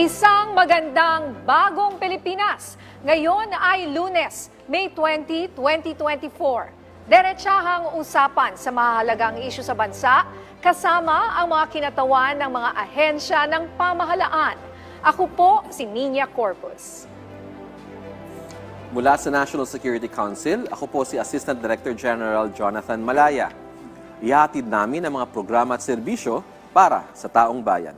Isang magandang bagong Pilipinas. Ngayon ay Lunes, May 20, 2024. Diretsahang usapan sa mahalagang isyu sa bansa kasama ang mga kinatawan ng mga ahensya ng pamahalaan. Ako po si Nina Corpus. Mula sa National Security Council, ako po si Assistant Director General Jonathan Malaya. Ihatid namin ang mga programa at serbisyo para sa taong bayan.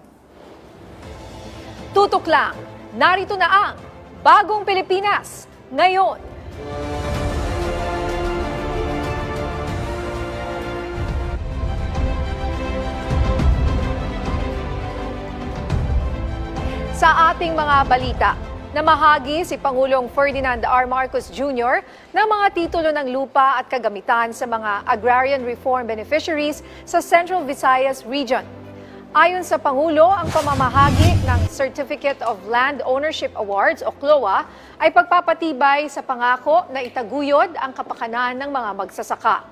Tutok lang, narito na ang Bagong Pilipinas ngayon. Sa ating mga balita, namahagi si Pangulong Ferdinand R. Marcos Jr. ng mga titulo ng lupa at kagamitan sa mga agrarian reform beneficiaries sa Central Visayas Region. Ayon sa Pangulo, ang pamamahagi ng Certificate of Land Ownership Awards o CLOA ay pagpapatibay sa pangako na itaguyod ang kapakanan ng mga magsasaka.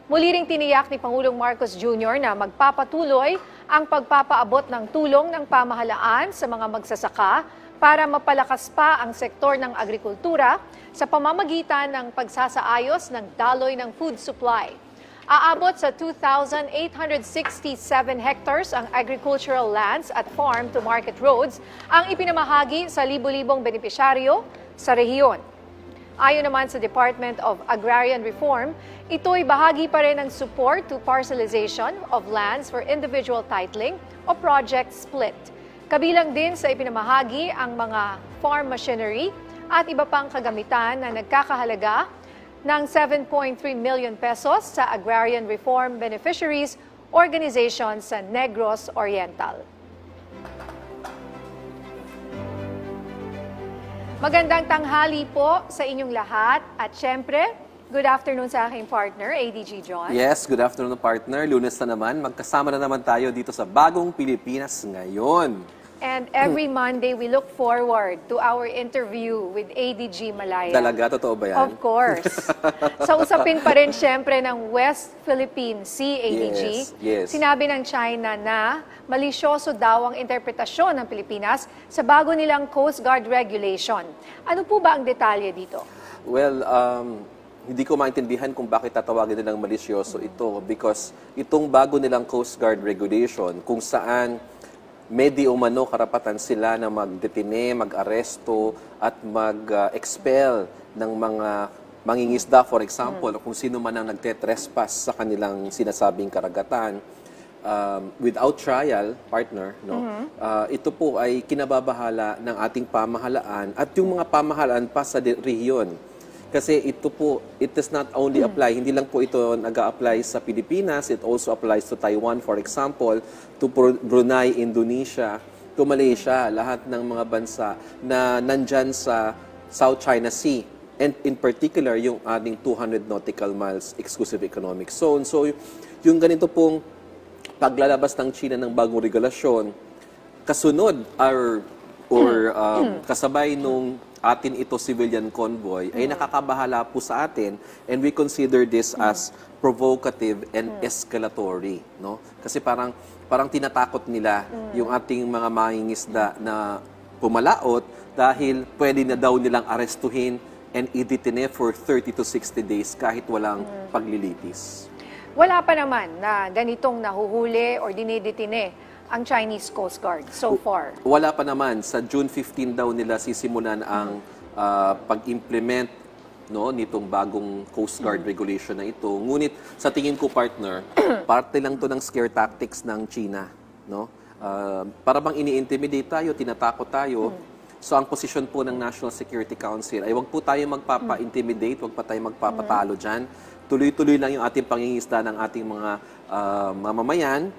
Muli ring tiniyak ni Pangulong Marcos Jr. na magpapatuloy ang pagpapaabot ng tulong ng pamahalaan sa mga magsasaka para mapalakas pa ang sektor ng agrikultura sa pamamagitan ng pagsasaayos ng daloy ng food supply. Aabot sa 2,867 hectares ang agricultural lands at farm-to-market roads ang ipinamahagi sa libo-libong benepisyaryo sa rehiyon. Ayon naman sa Department of Agrarian Reform, ito'y bahagi pa rin ng support to parcelization of lands for individual titling o project split. Kabilang din sa ipinamahagi ang mga farm machinery at iba pang kagamitan na nagkakahalaga ng 7.3 million pesos sa Agrarian Reform Beneficiaries Organization sa Negros Oriental. Magandang tanghali po sa inyong lahat at syempre, good afternoon sa aking partner, ADG John. Yes, good afternoon partner. Lunes na naman. Magkasama na naman tayo dito sa Bagong Pilipinas ngayon. And every Monday, we look forward to our interview with ADG Malaya. Talaga? Totoo ba yan? Of course. Sa usapin pa rin siyempre ng West Philippine Sea, ADG, yes. Sinabi ng China na malisyoso daw ang interpretasyon ng Pilipinas sa bago nilang Coast Guard regulation. Ano po ba ang detalye dito? Well, hindi ko maintindihan kung bakit tatawagin nilang malisyoso ito because itong bago nilang Coast Guard regulation kung saan di umano karapatan sila na magdetine, mag-aresto at mag-expel ng mga mangingisda, for example, o kung sino man ang nagtetrespass sa kanilang sinasabing karagatan without trial, partner, no? Ito po ay kinababahala ng ating pamahalaan at yung mga pamahalaan pa sa rehiyon. Kasi ito po, it does not only apply, hindi lang po ito nag-a-apply sa Pilipinas, it also applies to Taiwan, for example, to Brunei, Indonesia, to Malaysia, lahat ng mga bansa na nandyan sa South China Sea. And in particular, yung ating 200 nautical miles exclusive economic zone. So, yung ganito pong paglalabas ng China ng bagong regulasyon, kasunod or kasabay nung atin ito civilian convoy ay nakakabahala po sa atin and we consider this as provocative and escalatory, no? Kasi parang tinatakot nila yung ating mga mangingisda na pumalaot dahil pwede na daw nilang arestuhin and i-detain for 30 to 60 days kahit walang paglilitis. Wala pa naman na ganitong nahuhuli or dinidetine ang Chinese Coast Guard so far? Wala pa naman. Sa June 15 daw nila sisimulan ang pag-implement nitong bagong Coast Guard regulation na ito. Ngunit sa tingin ko, partner, parte lang to ng scare tactics ng China. No? Para bang ini-intimidate tayo, tinatakot tayo. So ang posisyon po ng National Security Council ay wag po tayo magpapa-intimidate, wag pa tayo magpapatalo dyan. Tuloy-tuloy lang yung ating pangingisda ng ating mga mamamayan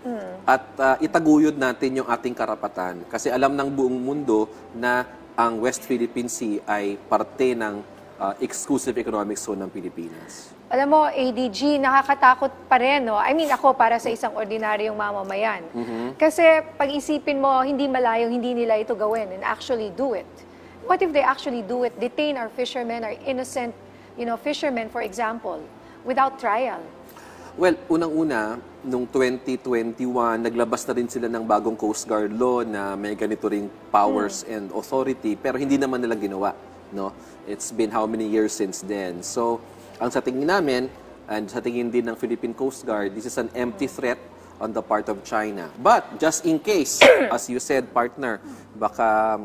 at itaguyod natin yung ating karapatan. Kasi alam ng buong mundo na ang West Philippine Sea ay parte ng exclusive economic zone ng Pilipinas. Alam mo, ADG, nakakatakot pa rin, no? I mean, ako para sa isang ordinaryong mamamayan. Kasi pag-isipin mo, hindi malayong hindi nila ito gawin and actually do it. What if they actually do it? Detain our fishermen, our innocent, fishermen, for example, without trial? Well, unang-una, noong 2021, naglabas na rin sila ng bagong Coast Guard law na may ganito ring powers and authority, pero hindi naman nila ginawa. No? It's been how many years since then? So, ang sa tingin namin, and sa tingin din ng Philippine Coast Guard, this is an empty threat on the part of China. But, just in case, as you said, partner, baka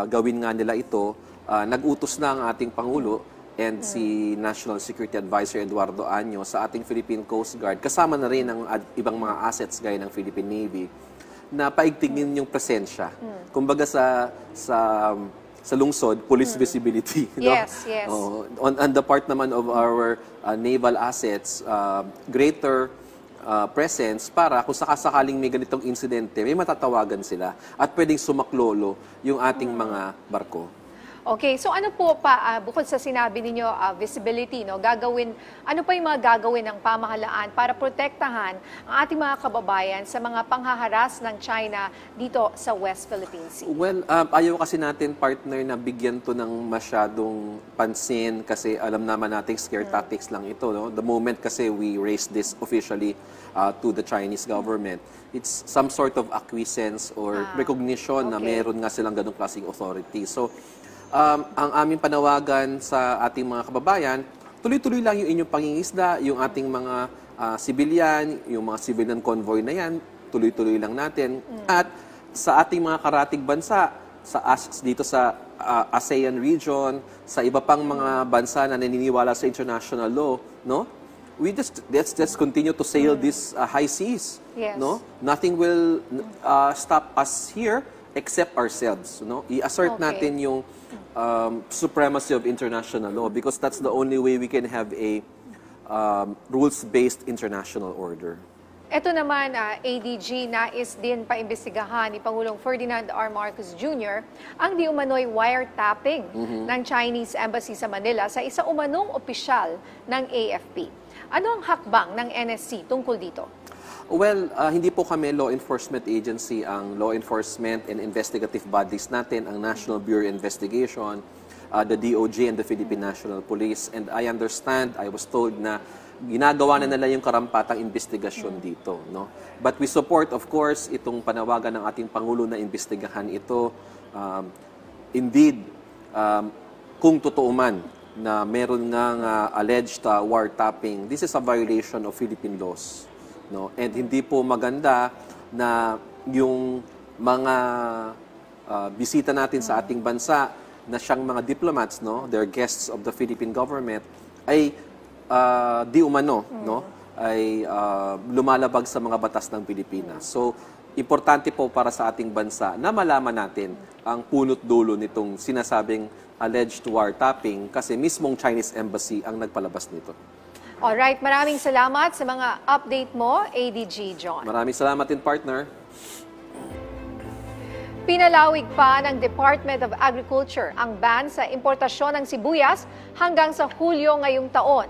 gawin nga nila ito, nag-utos na ang ating Pangulo and si National Security Advisor Eduardo Año sa ating Philippine Coast Guard, kasama na rin ang ibang mga assets gaya ng Philippine Navy, na paigtingin yung presensya. Kumbaga sa lungsod, police visibility. No? Yes, yes. On the part naman of our naval assets, greater presence para kung sakasakaling may ganitong insidente, may matatawagan sila at pwedeng sumaklolo yung ating mga barko. Okay, so ano po pa, bukod sa sinabi ninyo, visibility, no, ano pa yung mga gagawin ng pamahalaan para protektahan ang ating mga kababayan sa mga panghaharas ng China dito sa West Philippine Sea? Well, ayaw kasi natin, partner, na bigyan to ng masyadong pansin kasi alam naman natin scare tactics lang ito. No? The moment kasi we raise this officially to the Chinese government, it's some sort of acquiescence or recognition na meron nga silang ganong klaseng authority. So, ang aming panawagan sa ating mga kababayan, tuloy-tuloy lang yung inyong pangingisda, yung ating mga civilian, yung mga civilian convoy na yan, tuloy-tuloy lang natin. At sa ating mga karatig bansa, dito sa ASEAN region, sa iba pang mga bansa na naniniwala sa international law, no? Let's just continue to sail these high seas. Yes. No? Nothing will stop us here except ourselves. No? I-assert natin yung supremacy of international law because that's the only way we can have a rules-based international order. Ito naman, ADG, nais din paimbestigahan ni Pangulong Ferdinand R. Marcos Jr. ang di umano'y wiretapping ng Chinese Embassy sa Manila sa isa umanong opisyal ng AFP. Ano ang hakbang ng NSC tungkol dito? Well, hindi po kami law enforcement agency. Ang law enforcement and investigative bodies natin, ang National Bureau of Investigation, the DOJ and the Philippine National Police. And I understand, I was told na ginagawa na nila yung karampatang investigasyon dito. No? But we support, of course, itong panawagan ng ating Pangulo na imbestigahan ito. Indeed, kung totoo man na meron ngang alleged wiretapping, this is a violation of Philippine laws. No? And hindi po maganda na yung mga bisita natin sa ating bansa na siyang mga diplomats, no? They're guests of the Philippine government, ay di umano, no? Ay lumalabag sa mga batas ng Pilipinas. So, importante po para sa ating bansa na malaman natin ang punot dulo nitong sinasabing alleged wiretapping kasi mismong Chinese Embassy ang nagpalabas nito. Alright, maraming salamat sa mga update mo, ADG John. Maraming salamat din, partner. Pinalawig pa ng Department of Agriculture ang ban sa importasyon ng sibuyas hanggang sa Hulyo ngayong taon.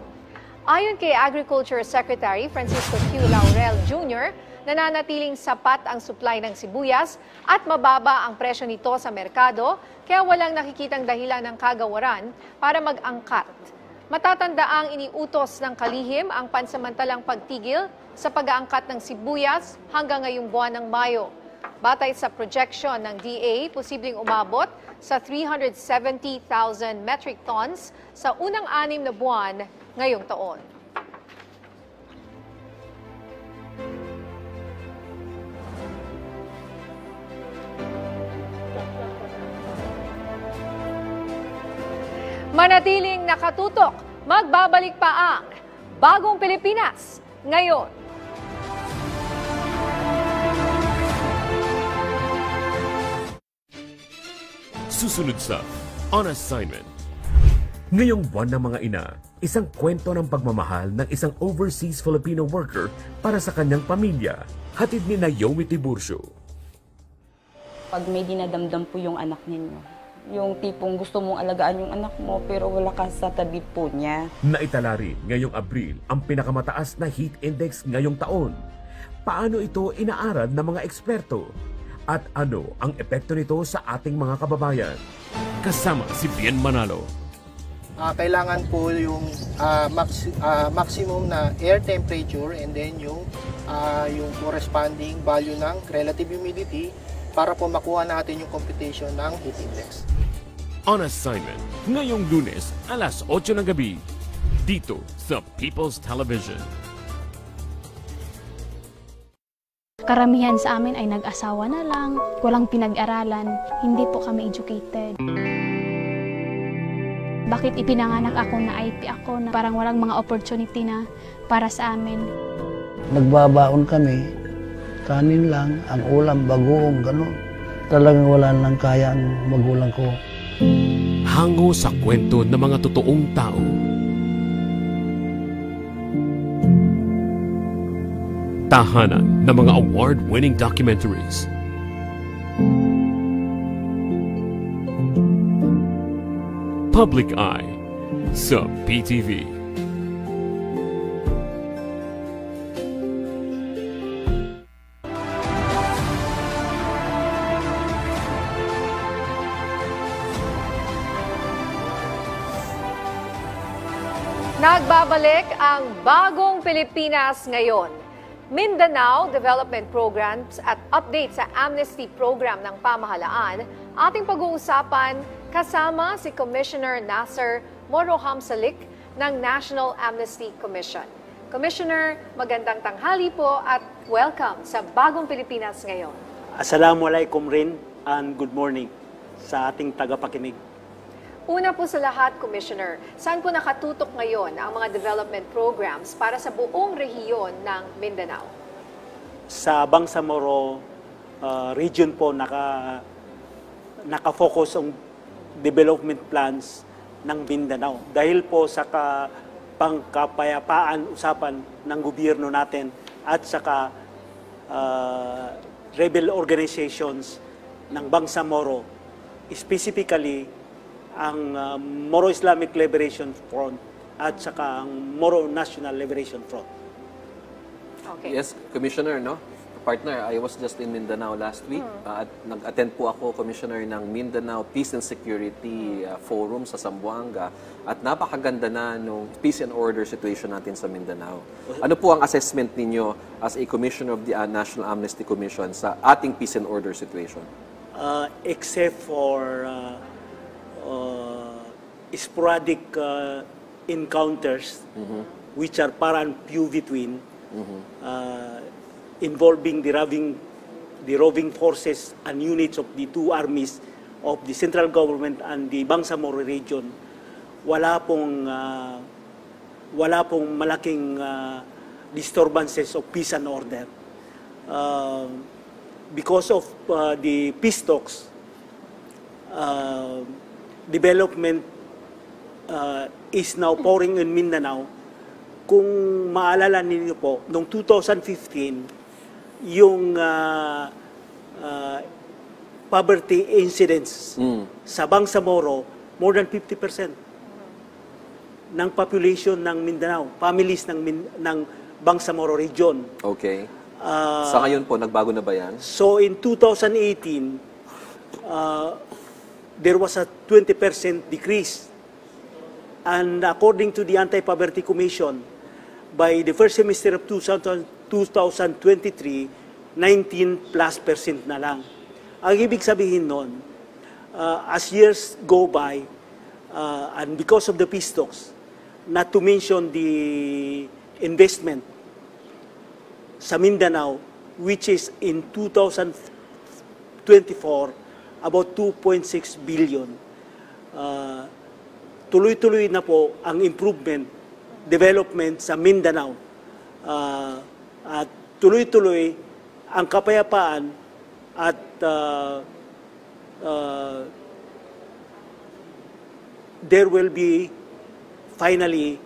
Ayon kay Agriculture Secretary Francisco Q. Laurel Jr., nananatiling sapat ang supply ng sibuyas at mababa ang presyo nito sa merkado, kaya walang nakikitang dahilan ng kagawaran para mag-angkat. Matatandaang iniutos ng kalihim ang pansamantalang pagtigil sa pag-aangkat ng sibuyas hanggang ngayong buwan ng Mayo. Batay sa projection ng DA, posibleng umabot sa 370,000 metric tons sa unang 6 na buwan ngayong taon. Manatiling nakatutok, magbabalik pa ang Bagong Pilipinas ngayon. Susunod sa On Assignment. Ngayong buwan ng mga ina, isang kwento ng pagmamahal ng isang overseas Filipino worker para sa kanyang pamilya. Hatid ni Naomi Tiburcio. Pag may dinadamdam po yung anak ninyo, yung tipong gusto mong alagaan yung anak mo pero wala ka sa tabi po niya. Naitala rin ngayong Abril ang pinakamataas na heat index ngayong taon. Paano ito inaaral ng mga eksperto? At ano ang epekto nito sa ating mga kababayan? Kasama si Bien Manalo. kailangan po yung maximum na air temperature and then yung corresponding value ng relative humidity para po makuha natin yung computation ng heat index. On Assignment, ngayong Lunes, alas 8 ng gabi, dito sa People's Television. Karamihan sa amin ay nag-asawa na lang, walang pinag-aralan, hindi po kami educated. Bakit ipinanganak ako na IP ako na parang walang mga opportunity na para sa amin? Nagbabaon kami, kanin lang, ang ulam, bagoong, gano'n. Talagang wala nang kaya ang magulang ko. Hango sa kwento ng mga totoong tao. Tahanan ng mga award-winning documentaries. Public Eye sa PTV. Nagbabalik ang Bagong Pilipinas ngayon. Mindanao Development Programs at update sa amnesty program ng pamahalaan, ating pag-uusapan kasama si Commissioner Nasser Morohamsalik ng National Amnesty Commission. Commissioner, magandang tanghali po at welcome sa Bagong Pilipinas ngayon. Assalamualaikum rin and good morning sa ating tagapakinig. Una po sa lahat, Commissioner, saan po nakatutok ngayon ang mga development programs para sa buong rehiyon ng Mindanao? Sa Bangsamoro region po naka-focus ang development plans ng Mindanao. Dahil po sa pangkapayapaan usapan ng gobyerno natin at saka rebel organizations ng Bangsamoro, specifically ang Moro Islamic Liberation Front at saka ang Moro National Liberation Front. Okay. Yes, Commissioner, no? Partner, I was just in Mindanao last week at nag-attend po ako, Commissioner, ng Mindanao Peace and Security Forum sa Zamboanga at napakaganda na nung peace and order situation natin sa Mindanao. Ano po ang assessment ninyo as a Commissioner of the National Amnesty Commission sa ating peace and order situation? Except for sporadic encounters which are parang few between involving the roving forces and units of the two armies of the central government and the Bangsamoro region, wala pong malaking disturbances of peace and order. Because of the peace talks, development is now pouring in Mindanao. Kung maalala ninyo po, noong 2015, yung poverty incidents sa Bangsamoro, more than 50% ng population ng Mindanao, families ng Bangsamoro region. Okay. Sa ngayon po, nagbago na ba yan? So in 2018, there was a 20% decrease. And according to the Anti-Poverty Commission, by the first semester of 2023, 19+% na lang. Ang ibig sabihin nun, as years go by, and because of the peace talks, not to mention the investment sa Mindanao, which is in 2024, about 2.6 billion. Tuloy-tuloy na po ang improvement, development sa Mindanao. At tuloy-tuloy ang kapayapaan at there will be finally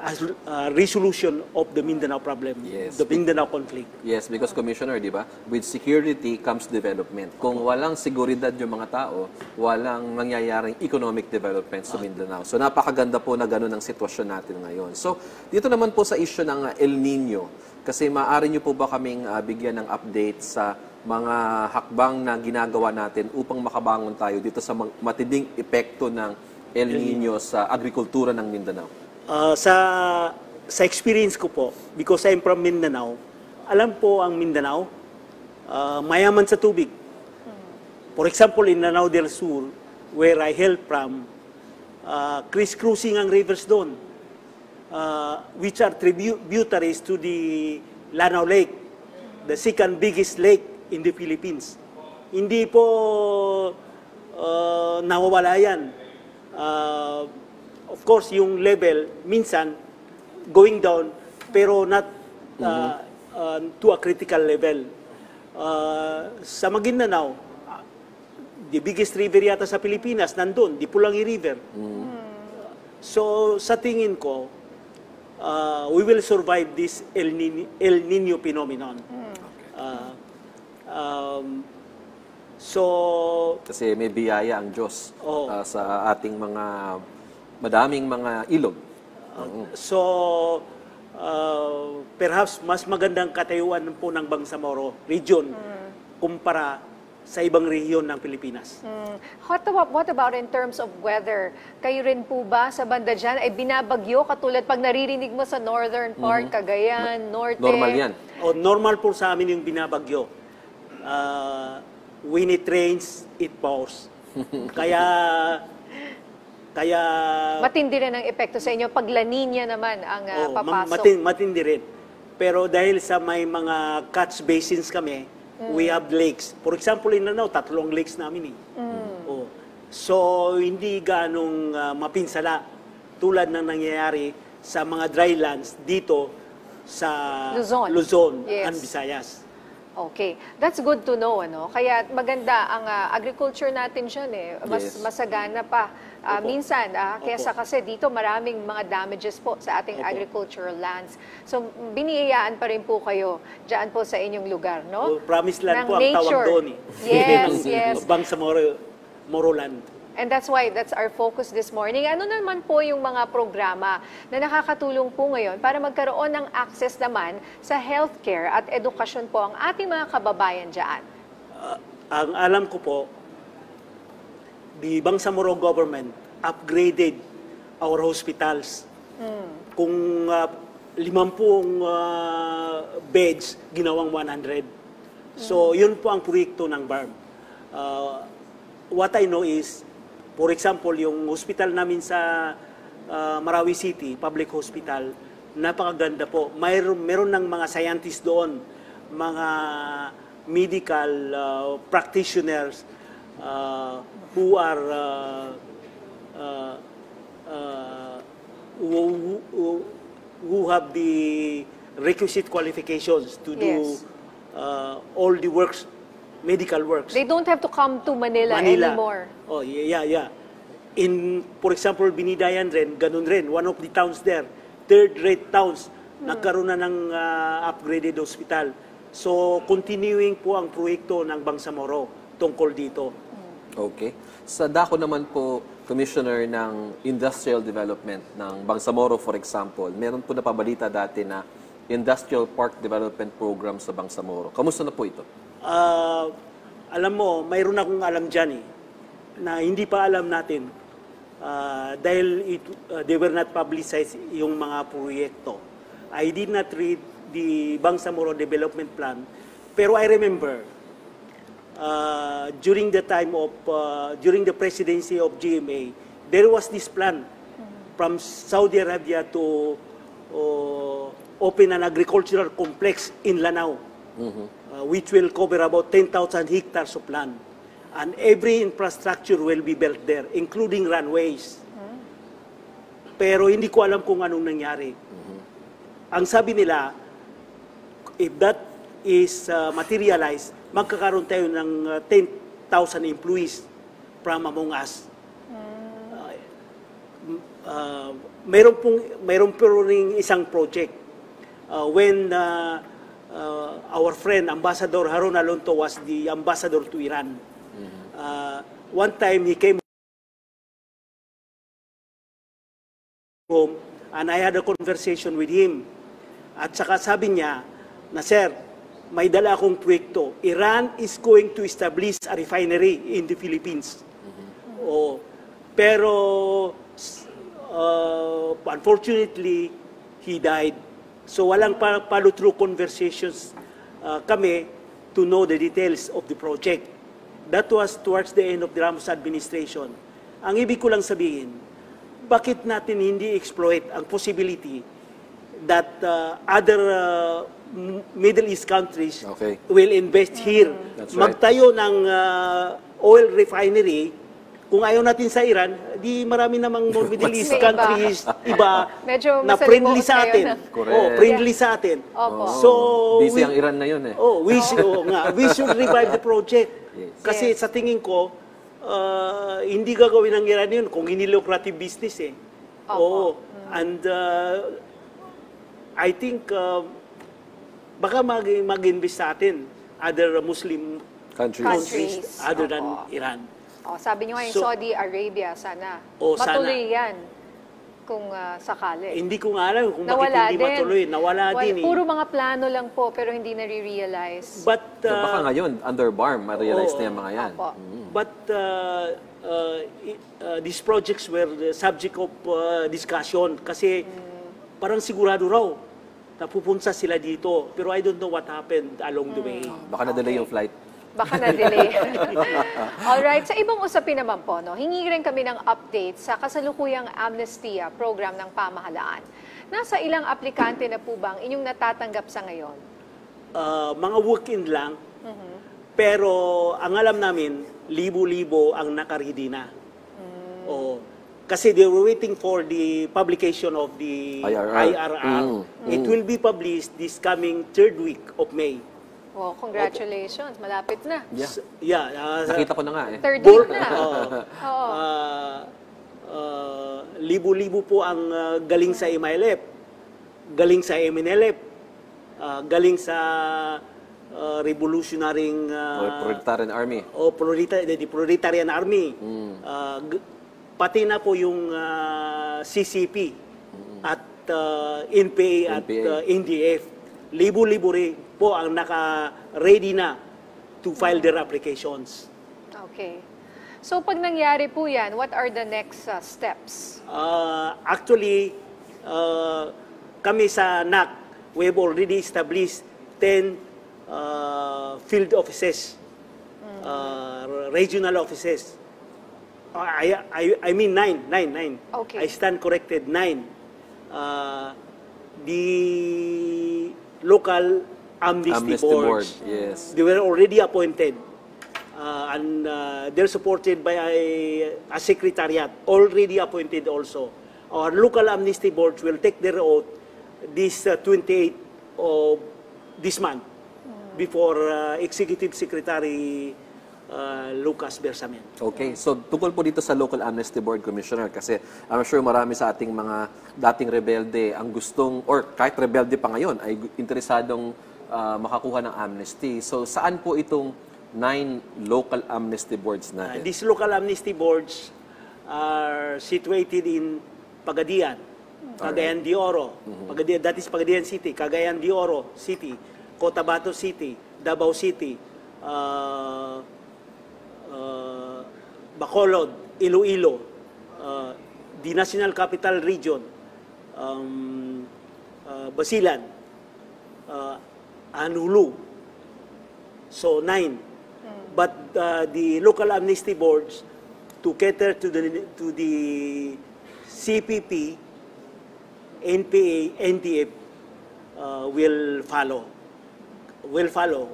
a resolution of the Mindanao problem, Yes. the Mindanao conflict. Yes, because Commissioner, di ba, with security comes development. Kung walang seguridad yung mga tao, walang mangyayaring economic development sa Mindanao. So napakaganda po na gano'n ang sitwasyon natin ngayon. So dito naman po sa issue ng El Nino, kasi maaari nyo po ba kaming bigyan ng update sa mga hakbang na ginagawa natin upang makabangon tayo dito sa matinding epekto ng El Nino sa agrikultura ng Mindanao? Sa experience ko po, because I'm from Mindanao, alam po ang Mindanao, mayaman sa tubig. For example, in Lanao del Sur, where I hail from, criss-cruising ang rivers doon, which are tributaries to the Lanao Lake, the second biggest lake in the Philippines. Hindi po nawawala yan. Of course, yung level, minsan, going down, pero not to a critical level. Sa Maguindanao, the biggest river yata sa Pilipinas, nandun, di Pulangi River. So, sa tingin ko, we will survive this El Nino phenomenon. So, kasi may biyaya ang Diyos sa ating madaming mga ilog. So, perhaps mas magandang katayuan po ng Bangsamoro region kumpara sa ibang rehiyon ng Pilipinas. What about in terms of weather? Kayo rin po ba sa banda dyan ay binabagyo katulad pag naririnig mo sa northern part, Cagayan, Norte? Normal yan. Normal po sa amin yung binabagyo. When it rains, it pours. Kaya matindi rin ang epekto sa inyo pag La Nina naman ang papasok. Matindi rin. Pero dahil sa may mga catch basins kami, we have lakes. For example, in Lanao, 3 lakes namin eh. So, hindi ganong mapinsala tulad ng nangyayari sa mga drylands dito sa Luzon and Visayas. Okay. That's good to know, ano? Kaya maganda ang agriculture natin dyan eh. Masagana pa. Minsan, kesa kasi dito maraming mga damages po sa ating agricultural lands. So, biniyayaan pa rin po kayo dyan po sa inyong lugar, no? Promised land po ang tawag doon eh. Yes. Bangsamoro land. And that's why, that's our focus this morning. Ano naman po yung mga programa na nakakatulong po ngayon para magkaroon ng access naman sa healthcare at edukasyon po ang ating mga kababayan dyan? Ang alam ko po, the Bangsamoro government upgraded our hospitals. Kung 50 beds, ginawang 100. So, yun po ang proyekto ng BARM. What I know is, for example, yung hospital namin sa Marawi City, public hospital, napakaganda po. Meron ng mga scientists doon, mga medical practitioners who are who have the requisite qualifications to do all the works, medical works. They don't have to come to Manila anymore. Oh, yeah. For example, Binidayan rin, ganun rin. One of the towns there, third-rate towns, nagkaroon na ng upgraded hospital. So, continuing po ang proyekto ng Bangsamoro tungkol dito. Okay. Sa dako naman po, Commissioner ng Industrial Development ng Bangsamoro, for example, meron po napabalita dati na Industrial Park Development Program sa Bangsamoro. Kamusta na po ito? Alam mo, mayroon akong alam dyan eh, na hindi pa alam natin dahil they were not publicized yung mga proyekto. I did not read the Bangsamoro Development Plan, pero I remember during the time of, during the presidency of GMA, there was this plan from Saudi Arabia to open an agricultural complex in Lanao. Which will cover about 10,000 hectares of land. And every infrastructure will be built there, including runways. Pero hindi ko alam kung anong nangyari. Ang sabi nila, if that is materialized, magkakaroon tayo ng 10,000 employees from among us. Mayroon po rin isang project. When our friend, Ambassador Harun Alonto, was the ambassador to Iran. One time, he came home and I had a conversation with him. At saka sabi niya na, sir, may dala akong proyekto. Iran is going to establish a refinery in the Philippines. Pero unfortunately, he died. So walang follow-through conversations kami to know the details of the project. That was towards the end of the Ramos administration. Ang ibig ko lang sabihin, bakit natin hindi exploit ang possibility that other Middle East countries will invest here. That's right. Magtayo ng oil refinery. Kung ayaw natin sa Iran, di marami namang more Middle East May countries iba Medyo na masalimuot friendly sa ngayon atin. na. Correct. Oh, friendly sa atin. Opo. So, Busy ang Iran na yun eh. we should revive the project. Yes. Kasi sa tingin ko, hindi gagawin ng Iran yun kung hindi lucrative business eh. Oo. And I think baka mag-invest sa atin other Muslim Countries. other than Opo. Iran. Sabi niyo nga yung So- Saudi Arabia, sana. Sana. Matuloy yan kung sakali. Hindi ko nga alam kung bakit Nawala hindi din. matuloy. Nawala din eh. Puro mga plano lang po, pero hindi na-realize. But, So baka ngayon, under BARM, ma-realize na yung mga yan. Opo. but these projects were the subject of discussion kasi parang sigurado raw na pupunta sila dito. Pero I don't know what happened along the way. Baka na-delay yung flight. Baka na-delay. Alright, sa ibang usapin naman po, no, hingi rin kami ng update sa kasalukuyang amnestia program ng pamahalaan. Nasa ilang aplikante na po ba ang inyong natatanggap sa ngayon? Mga walk-in lang. Pero ang alam namin, libo-libo ang nakaredy na. Oo. Kasi they were waiting for the publication of the IRR. It will be published this coming 3rd week of May. Oh, congratulations. Malapit na. Yeah. Nakita ko na nga eh. 3rd week na. Oo. Libo-libo po ang galing sa MILF, galing sa MNLF, galing sa revolutionarying Proletarian Army. the Proletarian Army. Pati na po yung CCP at NPA at NDF. Libo-libo rin po ang naka-ready na to file their applications. Okay. So pag nangyari po yan, what are the next steps? Actually, kami sa NAC, we have already established 10 field offices, regional offices. I mean 9. Okay. I stand corrected, 9. The local amnesty boards. Yes. They were already appointed. And they're supported by a secretariat, already appointed also. Our local amnesty boards will take their oath this 28th of this month before Executive Secretary Lucas Bersamin. Okay, so tungkol po dito sa Local Amnesty Board Commissioner kasi I'm sure marami sa ating mga dating rebelde ang gustong, or kahit rebelde pa ngayon, ay interesadong makakuha ng amnesty. So saan po itong 9 local amnesty boards natin? These local amnesty boards are situated in Pagadian, Cagayan de Oro, Pagadian, that is Pagadian City, Cagayan de Oro City, Cotabato City, Davao City, Bacolod, Iloilo, the National Capital Region, Basilan, Anulu. So 9. But the local amnesty boards to cater to the CPP, NPA, NDF will follow.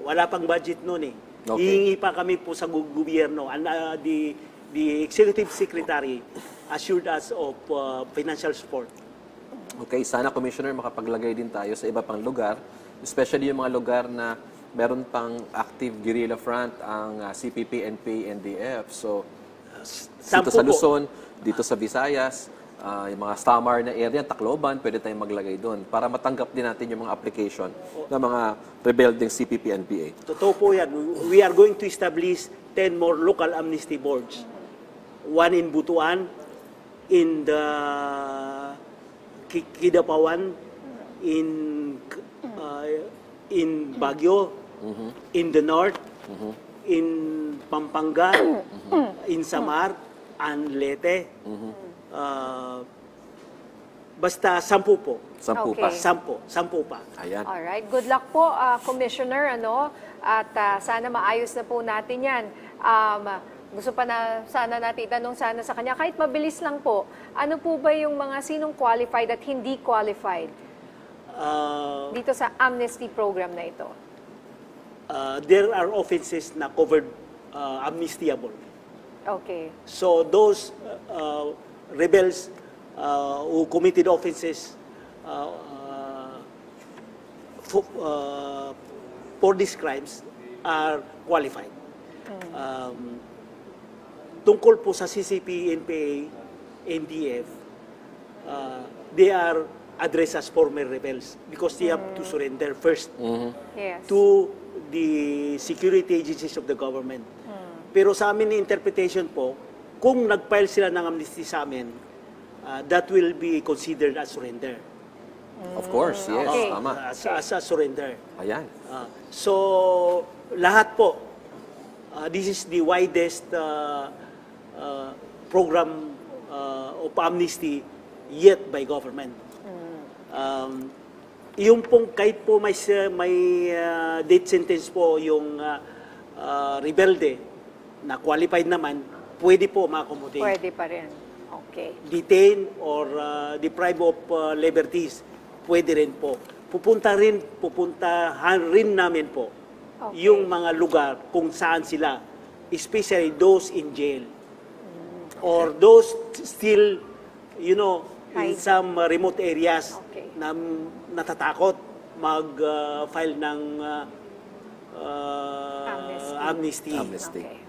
Wala pang budget noon eh. Okay. Hihingi pa kami po sa gobyerno. And the Executive Secretary assured us of financial support. Okay, sana Commissioner makapaglagay din tayo sa iba pang lugar, especially yung mga lugar na meron pang active guerrilla front ang CPP, NPA, NDF. So, dito sa Luzon, dito sa Visayas, yung mga Samar na area, Tacloban, pwede tayong maglagay doon para matanggap din natin yung mga application ng mga rebelding CPP, NPA. Totoo po yan. We are going to establish 10 more local amnesty boards. One in Butuan, in the Kidapawan, in Baguio, in the north, in Pampanga, in Samar, Anlete. Basta 10 po. 10 Okay. pa. 10 pa. Ayan. Alright, good luck po, Commissioner, at sana maayos na po natin yan. Gusto pa na sana natin itanong sana sa kanya, kahit mabilis lang po, ano po ba yung mga sinong qualified at hindi qualified dito sa amnesty program na ito? There are offenses na covered amnestiable. Okay. So those rebels who committed offenses for these crimes are qualified. Tungkol po sa CCP, NPA, NDF, they are addressed as former rebels because they have to surrender first Yes. to the security agencies of the government. Pero sa amin ni interpretation po, kung nag-file sila ng amnesty sa amin, that will be considered as surrender. Of course, yes. Okay. Tama. As a surrender. Ayan. So, lahat po, this is the widest program of amnesty yet by government. Yung pong kahit po may death sentence po yung rebelde na qualified naman, pwede po ma-accommodate. Pwede pa rin. Okay. Detain or deprive of liberties, pwede rin po. Pupuntahan rin namin po yung mga lugar kung saan sila, especially those in jail or those still, in some remote areas na natatakot mag-file ng amnesty. Okay.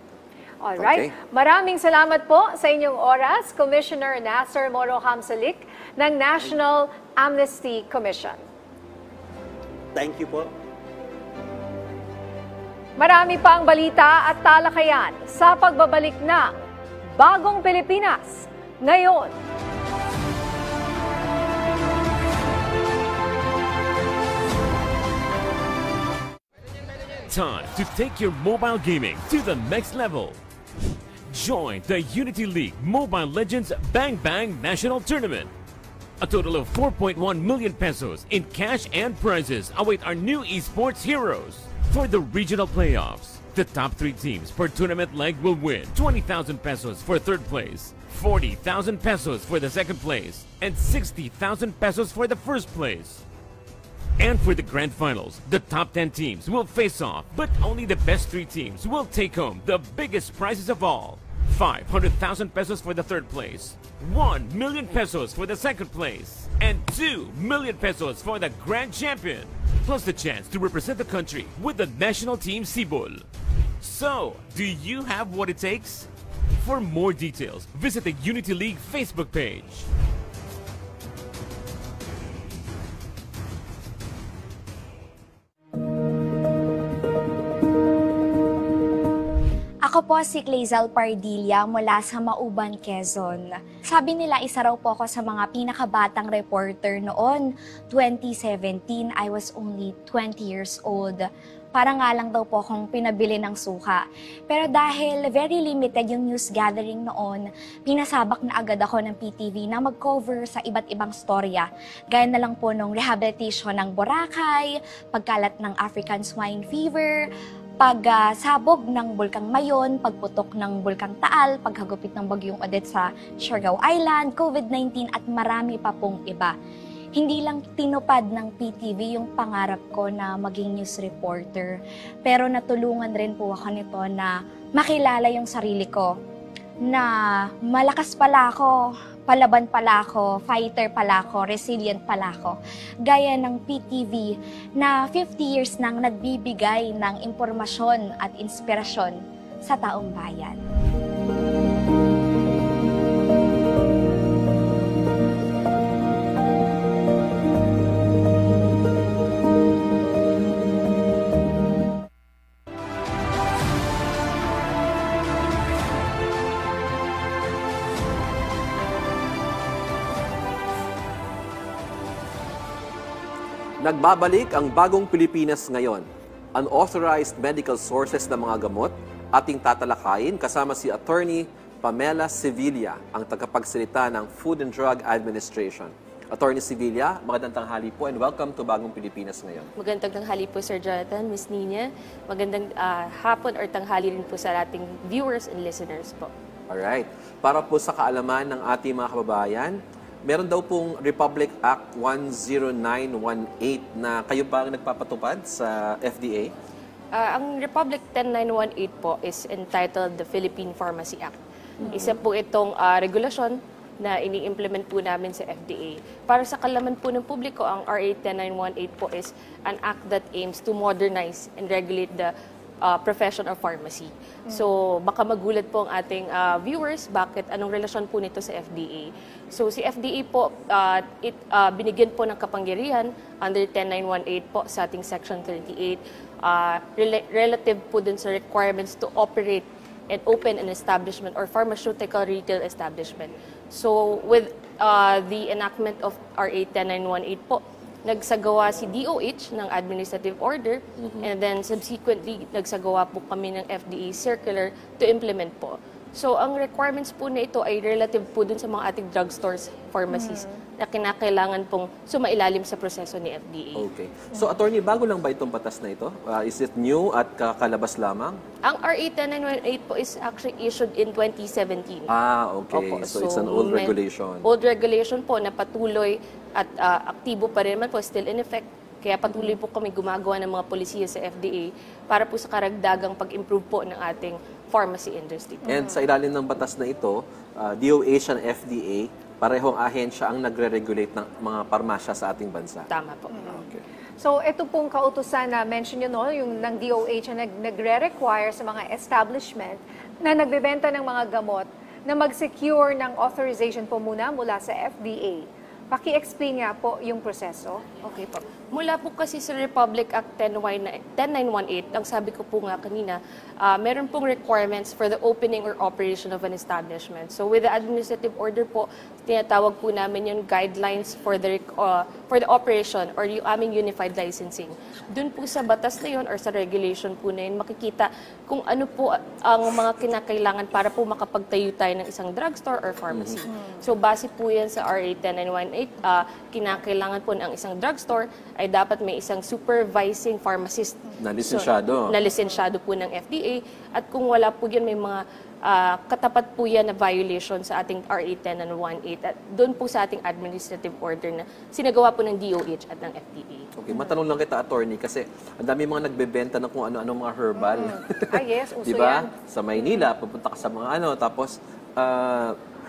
Alright. Okay. Maraming salamat po sa inyong oras, Commissioner Nasser Moro Hamsalik ng National Amnesty Commission. Thank you po. Marami pang balita at talakayan sa pagbabalik ng Bagong Pilipinas ngayon. Time to take your mobile gaming to the next level. Join the Unity League Mobile Legends Bang Bang National Tournament. A total of 4.1 million pesos in cash and prizes await our new esports heroes. For the regional playoffs, the top 3 teams per tournament leg will win 20,000 pesos for third place, 40,000 pesos for the second place, and 60,000 pesos for the first place. And for the grand finals, the top 10 teams will face off, but only the best 3 teams will take home the biggest prizes of all. 500,000 pesos for the third place, 1 million pesos for the second place, and 2 million pesos for the grand champion, plus the chance to represent the country with the national team Sibol. So, do you have what it takes? For more details, visit the Unity League Facebook page. Ako po si Clazel Pardilla mula sa Mauban, Quezon. Sabi nila isa raw po ako sa mga pinakabatang reporter noon. 2017, I was only 20 years old. Para nga lang daw po akong pinabili ng suka. Pero dahil very limited yung news gathering noon, pinasabak na agad ako ng PTV na mag-cover sa iba't ibang storya. Gaya na lang po nung rehabilitation ng Boracay, pagkalat ng African swine fever, pagsabog ng Bulkang Mayon, pagputok ng Bulkang Taal, paghagupit ng Bagyong Odette sa Siargao Island, COVID-19 at marami pa pong iba. Hindi lang tinupad ng PTV yung pangarap ko na maging news reporter, pero natulungan rin po ako nito na makilala yung sarili ko, na malakas pala ako, palaban pala ako, fighter pala ako, resilient pala ako. Gaya ng PTV na 50 years nang nagbibigay ng impormasyon at inspirasyon sa taong bayan. Nagbabalik ang Bagong Pilipinas ngayon. Unauthorized medical sources ng mga gamot, ating tatalakayin kasama si Attorney Pamela Sevilla, ang tagapagsalita ng Food and Drug Administration. Attorney Sevilla, magandang tanghali po and welcome to Bagong Pilipinas ngayon. Magandang tanghali po, Sir Jonathan, Miss Nina. Magandang hapon or tanghali rin po sa ating viewers and listeners po. Alright. Para po sa kaalaman ng ating mga kababayan, meron daw pong Republic Act 10918 na kayo ba ang nagpapatupad sa FDA? Ang Republic 10918 po is entitled the Philippine Pharmacy Act. Isa po itong regulasyon na ini-implement po namin sa FDA. Para sa kalaman po ng publiko, ang RA 10918 po is an act that aims to modernize and regulate the profession of pharmacy. So, baka magulat po ang ating viewers, bakit anong relasyon po nito sa FDA. So, si FDA po, binigyan po ng kapangyarihan under 10918 po sa ating Section 38, relative po dun sa requirements to operate and open an establishment or pharmaceutical retail establishment. So, with the enactment of RA 10918 po, nagsagawa si DOH ng administrative order and then subsequently nagsagawa po kami ng FDA circular to implement po. So, ang requirements po na ito ay relative po dun sa mga ating drugstores, pharmacies na kinakailangan pong sumailalim sa proseso ni FDA. Okay. So, attorney, bago lang ba itong batas na ito? Is it new at kakalabas lamang? Ang RA 10918 po is actually issued in 2017. Okay. Opo. So, it's an old regulation. Old regulation po na patuloy at aktibo pa rin naman po, still in effect. Kaya patuloy po kami gumagawa ng mga polisiya sa FDA para po sa karagdagang pag-improve po ng ating pharmacy industry. And sa ilalim ng batas na ito, DOH and FDA, parehong ahensya ang nagre-regulate ng mga parmasya sa ating bansa. Tama po. Okay. So, ito pong kautusan na mention nyo, no, yung ng DOH na nagre-require sa mga establishment na nagbebenta ng mga gamot na mag-secure ng authorization po muna mula sa FDA. Paki-explain nga po yung proseso. Okay po. Mula po kasi sa Republic Act 10918, ang sabi ko po nga kanina, meron pong requirements for the opening or operation of an establishment. So with the administrative order po, tinatawag po namin yung guidelines for the operation or yung aming unified licensing. Doon po sa batas na yun or sa regulation po na yun, makikita kung ano po ang mga kinakailangan para po makapagtayo tayo ng isang drugstore or pharmacy. So base po yan sa RA 10918, kinakailangan po ng isang drugstore ay dapat may isang supervising pharmacist. Na-lisensyado. Na-lisensyado po ng FDA. At kung wala po yan, may mga katapat po yan na violation sa ating RA 10918 at doon po sa ating administrative order na sinagawa po ng DOH at ng FDA. Okay, matanong lang kita, attorney, kasi ang dami mga nagbebenta ng kung ano-ano mga herbal. Yes, uso diba? yan. Sa Maynila, pupunta ka sa mga tapos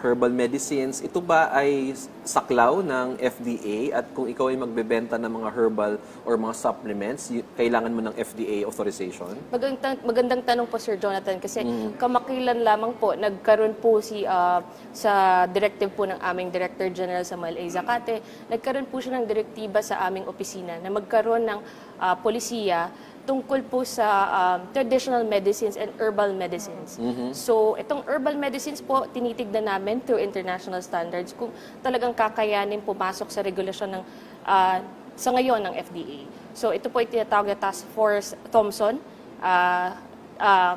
herbal medicines, ito ba ay saklaw ng FDA at kung ikaw ay magbebenta ng mga herbal or mga supplements, kailangan mo ng FDA authorization? Magandang tanong po, Sir Jonathan, kasi kamakilan lamang po, nagkaroon po sa directive po ng aming Director General Samuel A. Zacate, nagkaroon po siya ng direktiba sa aming opisina na magkaroon ng polisiya tungkol po sa traditional medicines and herbal medicines. So, itong herbal medicines po, tinitignan namin through international standards kung talagang kakayanin pumasok sa regulasyon ng sa ngayon ng FDA. So, ito po ay tinatawag na Task Force Thompson.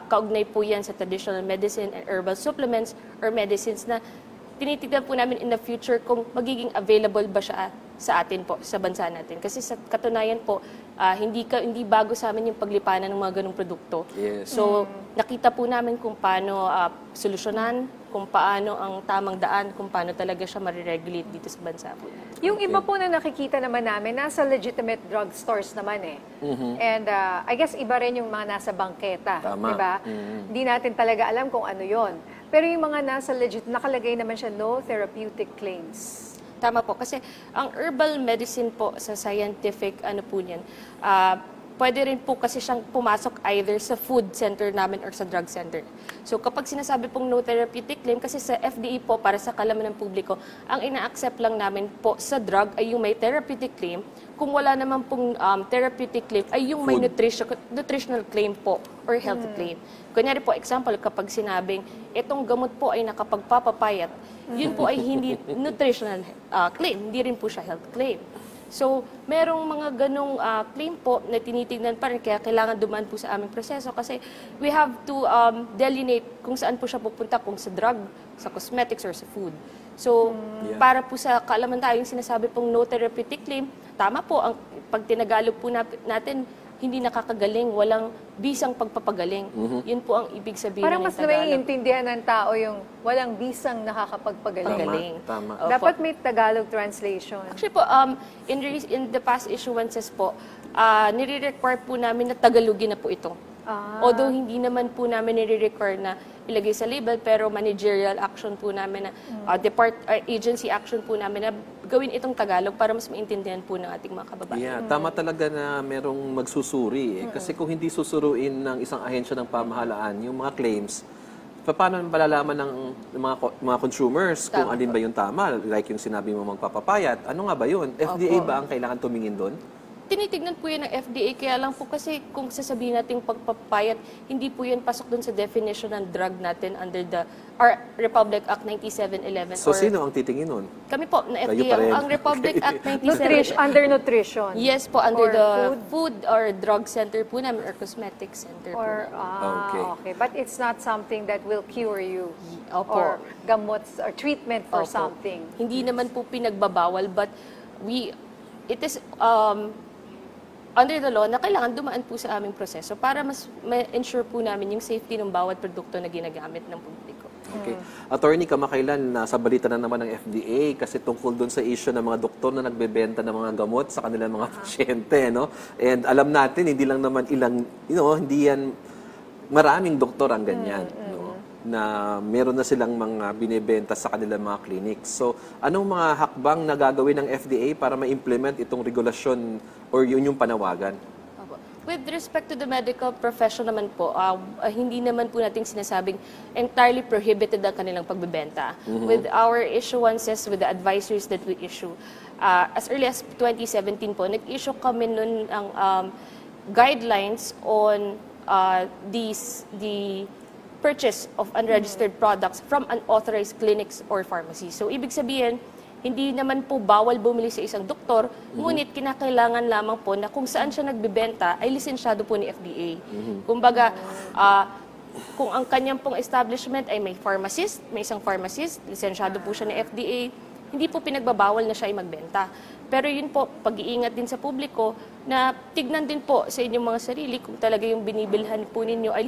Kaugnay po yan sa traditional medicine and herbal supplements or medicines na tinitignan po namin in the future kung magiging available ba siya sa atin po, sa bansa natin. Kasi sa katunayan po, hindi bago sa amin yung paglipanan ng mga ganong produkto. Yes. So, nakita po namin kung paano solusyonan, kung paano ang tamang daan, kung paano talaga siya mariregulate dito sa bansa po natin. Yung iba po na nakikita naman namin, nasa legitimate drugstores naman eh. And I guess iba rin yung mga nasa bangketa. Tama. Diba? Hindi natin talaga alam kung ano yon. Pero yung mga nasa legit, nakalagay naman siya no therapeutic claims. Tama po, kasi ang herbal medicine po sa scientific po niyan, pwede rin po kasi siyang pumasok either sa food center namin or sa drug center. So kapag sinasabi pong no therapeutic claim, kasi sa FDA po, para sa kalaman ng publiko, ang ina-accept lang namin po sa drug ay yung may therapeutic claim. Kung wala naman pong therapeutic claim, ay yung may nutritional claim po or health claim. Kunyari po, example, kapag sinabing, itong gamot po ay nakapagpapapayat, yun po ay hindi nutritional claim, hindi rin po siya health claim. So, merong mga ganong claim po na tinitignan pa rin, kaya kailangan dumaan po sa aming proseso kasi we have to delineate kung saan po siya pupunta, kung sa drug, sa cosmetics, or sa food. So, para po sa kaalaman tayo, yung sinasabi pong no therapeutic claim, tama po, ang pag tinagalog po natin, hindi nakakagaling, walang bisang pagpapagaling. Yun po ang ibig sabihin Parang ng mas Tagalog. naiintindihan ng tao yung walang bisang nakakapagpagaling. Tama. Dapat may Tagalog translation. Actually po, in the past issuances po, nire-require po namin na Tagalogin na po ito. Although hindi naman po namin nire-require na ilagay sa label, pero managerial action po namin na agency action po namin na gawin itong Tagalog para mas maintindihan po ng ating mga kababayan. Yeah, tama talaga na merong magsusuri. Kasi kung hindi susuruin ng isang ahensya ng pamahalaan yung mga claims, paano malalaman ng mga consumers kung alin ba yung tama? Like yung sinabi mo magpapapayat, ano nga ba yun? FDA ba ang kailangan tumingin doon? Tinitignan po yan ng FDA, kaya lang po kasi kung sasabihin natin pagpapayat, hindi po yan pasok dun sa definition ng drug natin under the Republic Act 9711. So, sino ang titingin nun? Kami po, na Kayo FDA. pa rin. Ang Republic Act 9711. Under nutrition. Yes po, under Or the food or drug center po namin or cosmetic center Or, po. okay. But it's not something that will cure you. Opo. Or gamots or treatment for Opo. something. Hindi naman po pinagbabawal, but it is under the law na kailangan dumaan po sa aming proseso para mas ma-ensure po namin yung safety ng bawat produkto na ginagamit ng publiko. Okay. Attorney, kamakailan nasa balita na naman ng FDA kasi tungkol doon sa issue ng mga doktor na nagbebenta ng mga gamot sa kanilang mga pasyente, no? And alam natin, hindi lang naman hindi yan maraming doktor ang ganyan, no? Na meron na silang mga binebenta sa kanilang mga clinics. So, anong mga hakbang na gagawin ng FDA para ma-implement itong regulasyon or yun yung panawagan? With respect to the medical profession naman po, hindi naman po nating sinasabing entirely prohibited ang kanilang pagbebenta. With our issuances, with the advisories that we issue, as early as 2017 po, nag-issue kami nun ng guidelines on the purchase of unregistered products from unauthorized clinics or pharmacies. So, ibig sabihin, hindi naman po bawal bumili sa isang doktor, ngunit kinakailangan lamang po na kung saan siya nagbibenta ay lisensyado po ni FDA. Kumbaga, kung ang kanyang pong establishment ay may isang pharmacist, lisensyado po siya ni FDA, hindi po pinagbabawal na siya ay magbenta. Pero yun po, pag-iingat din sa publiko na tignan din po sa inyong mga sarili kung talaga yung binibilhan po ninyo ay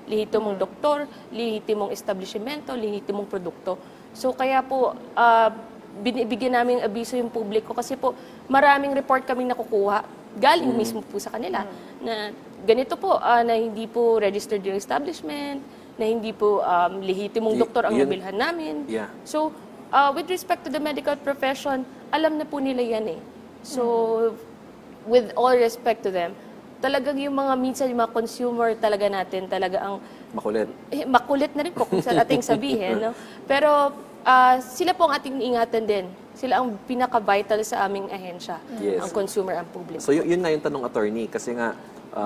lihitimong doktor, lihitimong establishmento, lihitimong produkto. So kaya po, binibigyan namin abiso yung publiko kasi po maraming report kaming nakukuha galing mismo po sa kanila na ganito po, na hindi po registered yung establishment, na hindi po lihitimong doktor ang nabilhan namin. Yeah. So, with respect to the medical profession, alam na po nila yan eh. So, with all respect to them, talagang yung mga minsan, yung mga consumer talaga natin, talaga ang Makulit. Makulit na rin po kung sa ating sabihin. No? Pero sila po ang ating ingatan din. Sila ang pinaka-vital sa aming ahensya, ang consumer, ang publiko. So yun nga yung tanong, attorney, kasi nga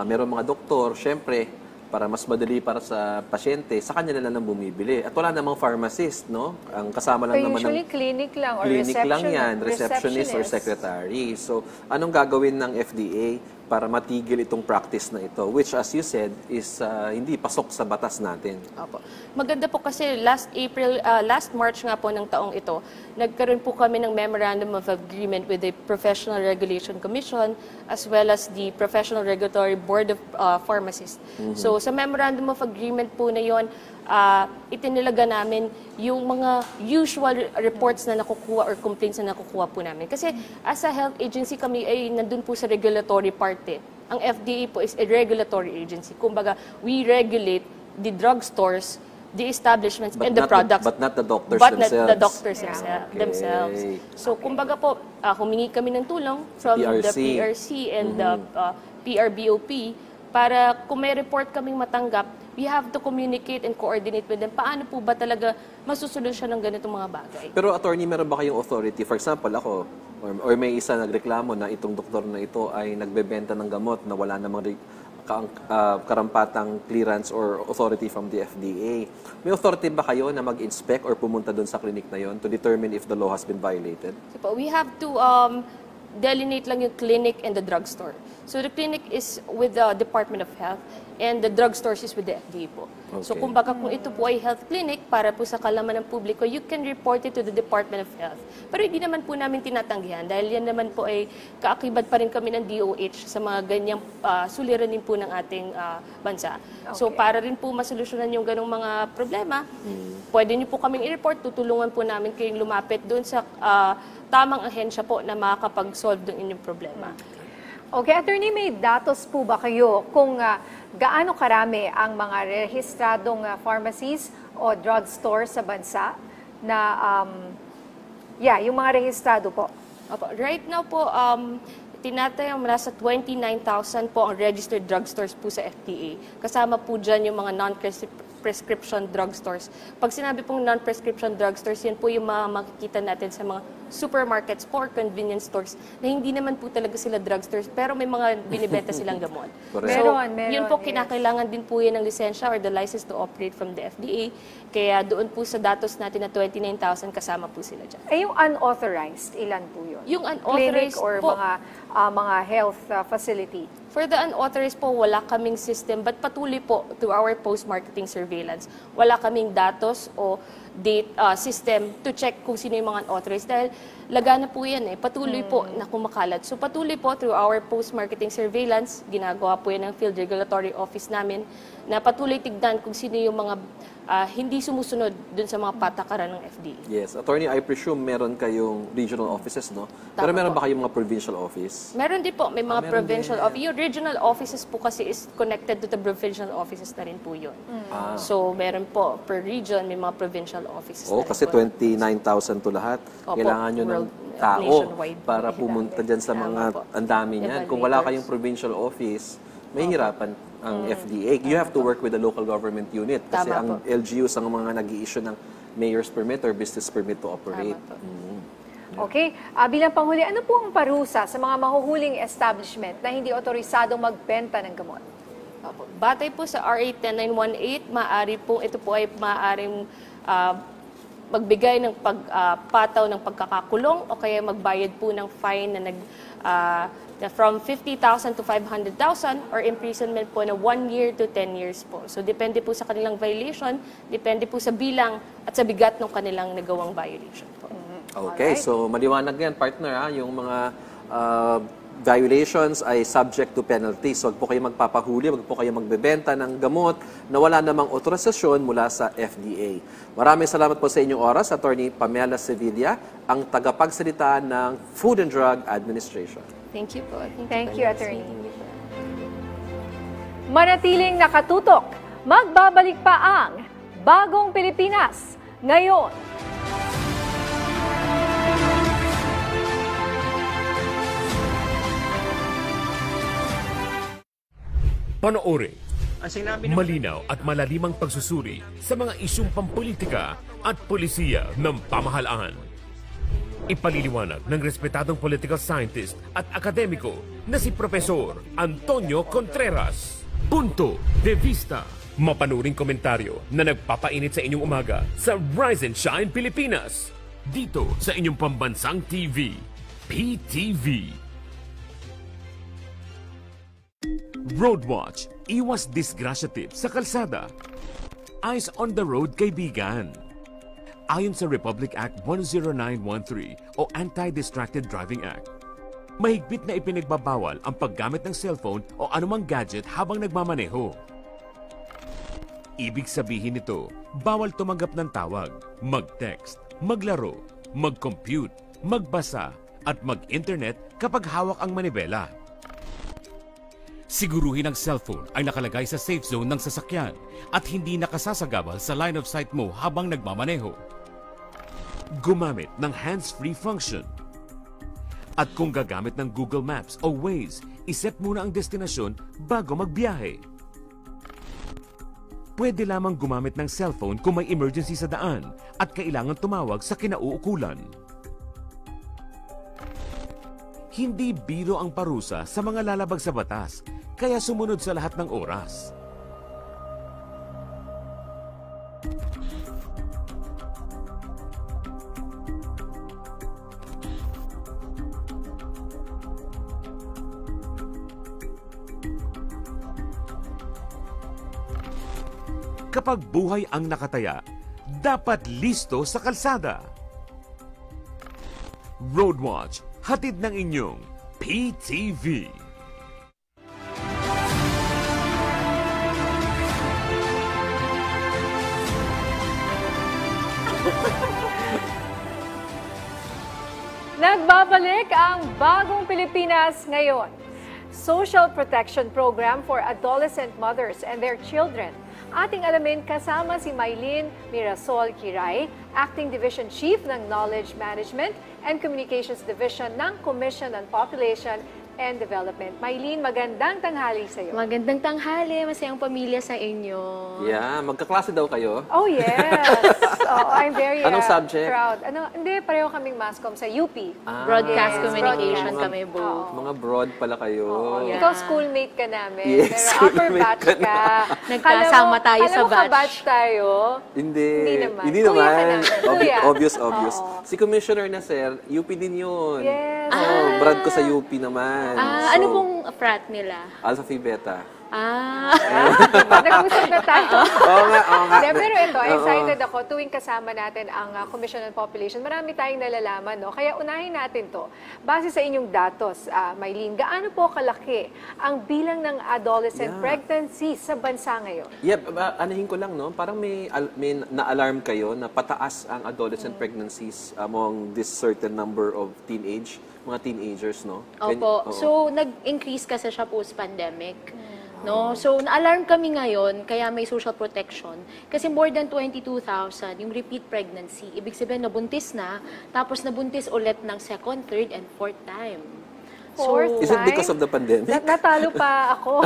meron mga doktor, syempre, para mas madali para sa pasyente, sa kanya na lang bumibili. At wala namang pharmacist, no? Ang kasama lang naman usually clinic lang or clinic lang yan, receptionist or secretary. So, anong gagawin ng FDA para matigil itong practice na ito, which as you said is hindi pasok sa batas natin? Opo. Maganda po kasi last March nga po ng taong ito, nagkaroon po kami ng Memorandum of Agreement with the Professional Regulation Commission as well as the Professional Regulatory Board of Pharmacists. So sa Memorandum of Agreement po na yon, itinilaga namin yung mga usual reports na nakukuha or complaints na nakukuha po namin. Kasi as a health agency kami ay nandun po sa regulatory parte. Ang FDA po is a regulatory agency. Kumbaga, we regulate the drugstores, the establishments, and the products. But not the doctors but themselves. Not the doctors themselves. So, kumbaga po, humingi kami ng tulong from the PRC and the PRBOP para kung may report kaming matanggap, we have to communicate and coordinate with them. Paano po ba talaga masusolusyon ng ganitong mga bagay? Pero attorney, meron ba kayong authority? For example, ako, or may isa nagreklamo na itong doktor na ito ay nagbebenta ng gamot na wala namang karampatang clearance or authority from the FDA. May authority ba kayo na mag-inspect or pumunta doon sa clinic na yon to determine if the law has been violated? So, we have to delineate lang yung clinic and the drugstore. So the clinic is with the Department of Health and the drugstores is with the FDA po. So Okay. kumbaga kung ito po ay health clinic para po sa kalaman ng publiko, you can report it to the Department of Health. Pero hindi naman po namin tinatanggihan dahil yan naman po ay kaakibat pa rin kami ng DOH sa mga ganyang suliranin po ng ating bansa. So para rin po masolusyonan yung ganong mga problema, pwede niyo po kaming i-report, tutulungan po namin kayong lumapit doon sa tamang ahensya po na makakapag-solve ng inyong problema. Okay, attorney, may datos po ba kayo kung gaano karami ang mga rehistradong pharmacies o drugstore sa bansa na, yung mga rehistrado po? Opo. Right now po, tinatayang nasa 29,000 po ang registered drugstores po sa FDA. Kasama po dyan yung mga non-prescription drugstores. Pag sinabi pong non-prescription drugstores, yan po yung makikita natin sa mga supermarkets or convenience stores na hindi naman po talaga sila drugstores pero may mga binibenta silang gamot. Meron, yun po, yes. kinakailangan din po yan ng lisensya or the license to operate from the FDA. Kaya doon po sa datos natin na 29,000 kasama po sila dyan. Yung unauthorized, ilan po yun? Yung unauthorized clinic or po, mga health facility? for the unauthorized po, wala kaming system, but patuloy po through our post-marketing surveillance. Wala kaming datos o system to check kung sino yung mga unauthorized. Dahil lagana po yan patuloy po na kumakalat. So patuloy po through our post-marketing surveillance, ginagawa po yan ng Field Regulatory Office namin, na patuloy tignan kung sino yung mga hindi sumusunod dun sa mga patakaran ng FDA. Yes. Attorney, I presume meron kayong regional offices, no? Pero Tama meron po. ba kayong mga provincial office? Meron din po, may mga meron provincial din. office. Yung regional offices po kasi is connected to the provincial offices na rin po yun. So, meron po, per region, may mga provincial offices na rin Kasi po. 29,000 to lahat. Opo, Kailangan nyo ng world, tao nationwide. para pumunta dyan sa Tama mga po. ang dami niyan. Kung wala Evaluators. kayong provincial office, mahihirapan ang FDA. You have to work with the local government unit kasi Tama ang po. LGUs ang mga nag-i-issue ng mayor's permit or business permit to operate. Tama po. Okay, bilang panghuli, ano po ang parusa sa mga mahuhuling establishment na hindi otorisadong magbenta ng gamot? Opo. Batay po sa RA 10918, maaari po, ito po ay maaaring magbigay ng pagpataw ng pagkakakulong o kaya magbayad po ng fine na na from 50,000 to 500,000 or imprisonment po na 1 year to 10 years po. So depende po sa kanilang violation, depende po sa bilang at sa bigat ng kanilang nagawang violation po. Okay, so maliwanag yan, partner, yung mga violations ay subject to penalty. So wag po kayo magpapahuli, wag po kayo magbebenta ng gamot na wala namang otorisasyon mula sa FDA. Maraming salamat po sa inyong oras, Attorney Pamela Sevilla, ang tagapagsalita ng Food and Drug Administration. Thank you po. Thank you, Attorney. Manatiling nakatutok, magbabalik pa ang Bagong Pilipinas ngayon. Panoorin, malinaw at malalimang pagsusuri sa mga isyung pampolitika at polisiya ng pamahalaan. Ipaliliwanag ng respetadong political scientist at akademiko na si Profesor Antonio Contreras. Punto de Vista. Mapanuring komentaryo na nagpapainit sa inyong umaga sa Rise and Shine Pilipinas. Dito sa inyong pambansang TV, PTV. Roadwatch. Iwas disgrasya tips sa kalsada. Eyes on the road, kaibigan. Ayon sa Republic Act 10913 o Anti-Distracted Driving Act, mahigpit na ipinagbabawal ang paggamit ng cellphone o anumang gadget habang nagmamaneho. Ibig sabihin nito, bawal tumanggap ng tawag, mag-text, maglaro, mag-compute, magbasa at mag-internet kapag hawak ang manibela. Siguruhin ang cellphone ay nakalagay sa safe zone ng sasakyan at hindi nakasasagabal sa line of sight mo habang nagmamaneho. Gumamit ng hands-free function. At kung gagamit ng Google Maps o Waze, iset muna ang destinasyon bago magbiyahe. Pwede lamang gumamit ng cellphone kung may emergency sa daan at kailangan tumawag sa kinauukulan. Hindi biro ang parusa sa mga lalabag sa batas, kaya sumunod sa lahat ng oras. Kapag buhay ang nakataya, dapat listo sa kalsada. Roadwatch, hatid ng inyong PTV. Nagbabalik ang Bagong Pilipinas ngayon. Social Protection Program for Adolescent Mothers and their Children. Ating alamin kasama si Maylene Mirasol Kiray, Acting Division Chief ng Knowledge Management and Communications Division ng Commission on Population and Development. Maylene, magandang tanghali sa iyo. Magandang tanghali, masayang pamilya sa inyo. Yeah, magkaklase daw kayo. Oh, yes. I'm very Anong subject? proud. Hindi, pareho kaming mascom sa UP. Broadcast communication broadcast. kami both. Mga broad pala kayo. Yeah. Ikaw schoolmate ka namin. Yes, pero upper schoolmate batch ka ka. Nagkasama tayo sa batch. Batch tayo. Hindi. Hindi naman. Kuya ka naman. Kuya. Obvious. Oo. Si Commissioner na, sir, UP din yun. Yes. Oh, brad ko sa UP naman. Ano pong frat nila? Alpha Phi Beta. Nag-usap na tayo. Oo nga. Pero ito, excited ako tuwing kasama natin ang Commission on Population. Marami tayong nalalaman, no? Kaya unahin natin to. Base sa inyong datos, Maylene, gaano po kalaki ang bilang ng adolescent pregnancies sa bansa ngayon? Anahin ko lang, no? Parang may na-alarm kayo na pataas ang adolescent pregnancies among this certain number of mga teenagers, no? Opo. So, nag-increase kasi siya post-pandemic. No? So, na-alarm kami ngayon, kaya may social protection. Kasi more than 22,000 yung repeat pregnancy. Ibig sabihin, nabuntis na, tapos nabuntis ulit ng second, third, and fourth time. Is it because of the pandemic? Natalo pa ako.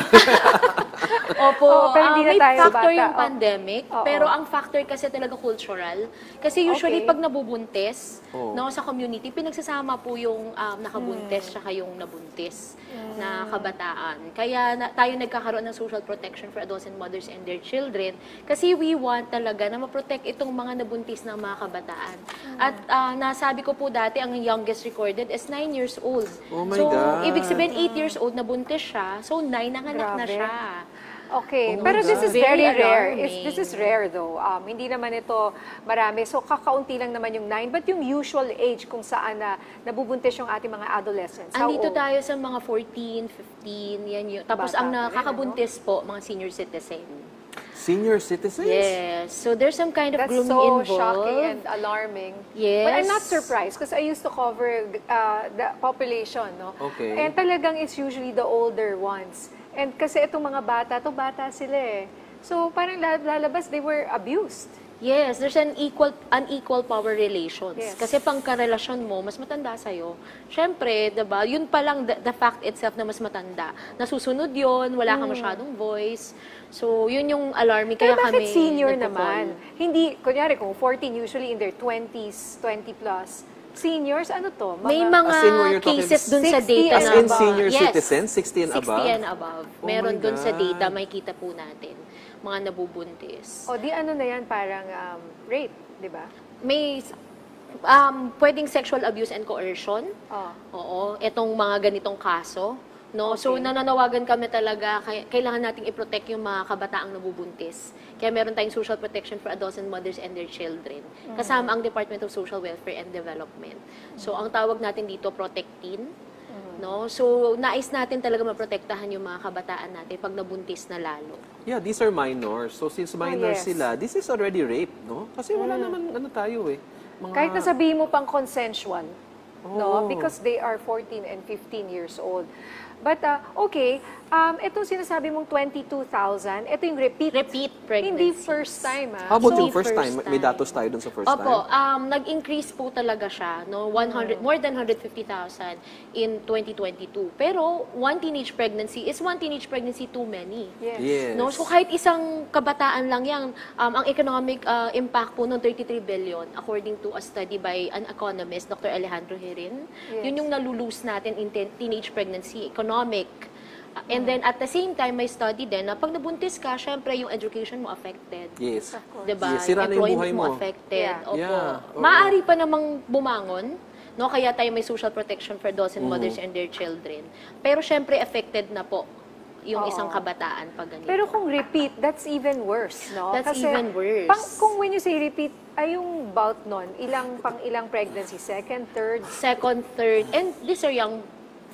Opo, pero hindi na may tayo factor bata. yung pandemic, pero ang factor kasi talaga cultural. Kasi usually pag nabubuntis sa community, pinagsasama po yung nakabuntis tsaka yung nabuntis na kabataan. Kaya tayo nagkakaroon ng social protection for adolescent mothers and their children kasi we want talaga na ma-protect itong mga nabuntis ng mga kabataan. At nasabi ko po dati, ang youngest recorded is 9 years old. Oh my So, God. ibig sabihin 8 years old nabuntis siya, so 9 nanganak na siya. Okay, Oh pero my this God. is very Very rare. alarming. This is rare though. Hindi naman ito marami. So kakaunti lang naman yung 9. But yung usual age kung saan nabubuntis yung ating mga adolescents. How Andito old? tayo sa mga 14, 15, yan yun. Tapos Bata ang pa rin, nakakabuntis po, mga senior citizen. Senior citizens? Yes. So there's some kind of That's grooming so involved. shocking and alarming. Yes. But I'm not surprised because I used to cover the population, no? Okay. And talagang it's usually the older ones. And kasi itong mga bata sila eh. So parang lalabas, they were abused. Yes, there's an unequal power relations. Yes. Kasi pangkarelasyon mo, mas matanda sa'yo. Siyempre, diba, yun pa lang the fact itself na mas matanda. Nasusunod yun, wala kang masyadong voice. So, yun yung alarming. Pero Kaya bakit kami senior nagpo-call. naman? Hindi, kunyari kung 14, usually in their 20s, 20 plus. Seniors, ano to? May mga As in, where you're talking cases dun sa 60 data As na... in senior Yes. citizens, 60 and above? 60 and above. Oh Meron my dun sa God. data, may kita po natin. Mga nabubuntis. O di ano na yan, parang rape, di ba? May pwedeng sexual abuse and coercion. Oo, itong mga ganitong kaso. No? So, nananawagan kami talaga, kailangan nating i-protect yung mga kabataang nabubuntis. Kaya meron tayong social protection for adolescent mothers and their children. Kasama ang Department of Social Welfare and Development. So, ang tawag natin dito, Protectin. No? So, nais natin talaga maprotektahan yung mga kabataan natin pag nabuntis na lalo. Yeah, these are minors. So since minors yes. sila, this is already rape, no? Kasi wala naman tayo eh. Kahit nasabihin mo pang consensual, no? Oh. Because they are 14 and 15 years old. But, okay, ito sinasabi mong 22,000, ito yung repeat pregnancies. Hindi first time, How about So, yung first time? first May time. datos tayo dun sa first Opo, time? nag-increase po talaga siya, no? More than 150,000 in 2022. Pero one teenage pregnancy is one teenage pregnancy too many. Yes. No? So kahit isang kabataan lang yan, ang economic impact po ng 33 billion according to a study by an economist, Dr. Alejandro Herin. Yun yung nalulose natin in teenage pregnancy, economic. And then at the same time, may study din na pag nabuntis ka, syempre yung education mo affected. Yes. Diba? Yes, sira na yung Employment buhay mo. affected. Yeah. Opo. Yeah. Oo. Maaari pa namang bumangon, no? Kaya tayo may social protection for adolescent mothers and their children. Pero syempre affected na po yung isang kabataan pag ganito. Pero kung repeat, that's even worse, no? That's Kasi even worse. Kung when you say repeat, ay yung bout nun, ilang pregnancy? Second, third? Second, third, and these are young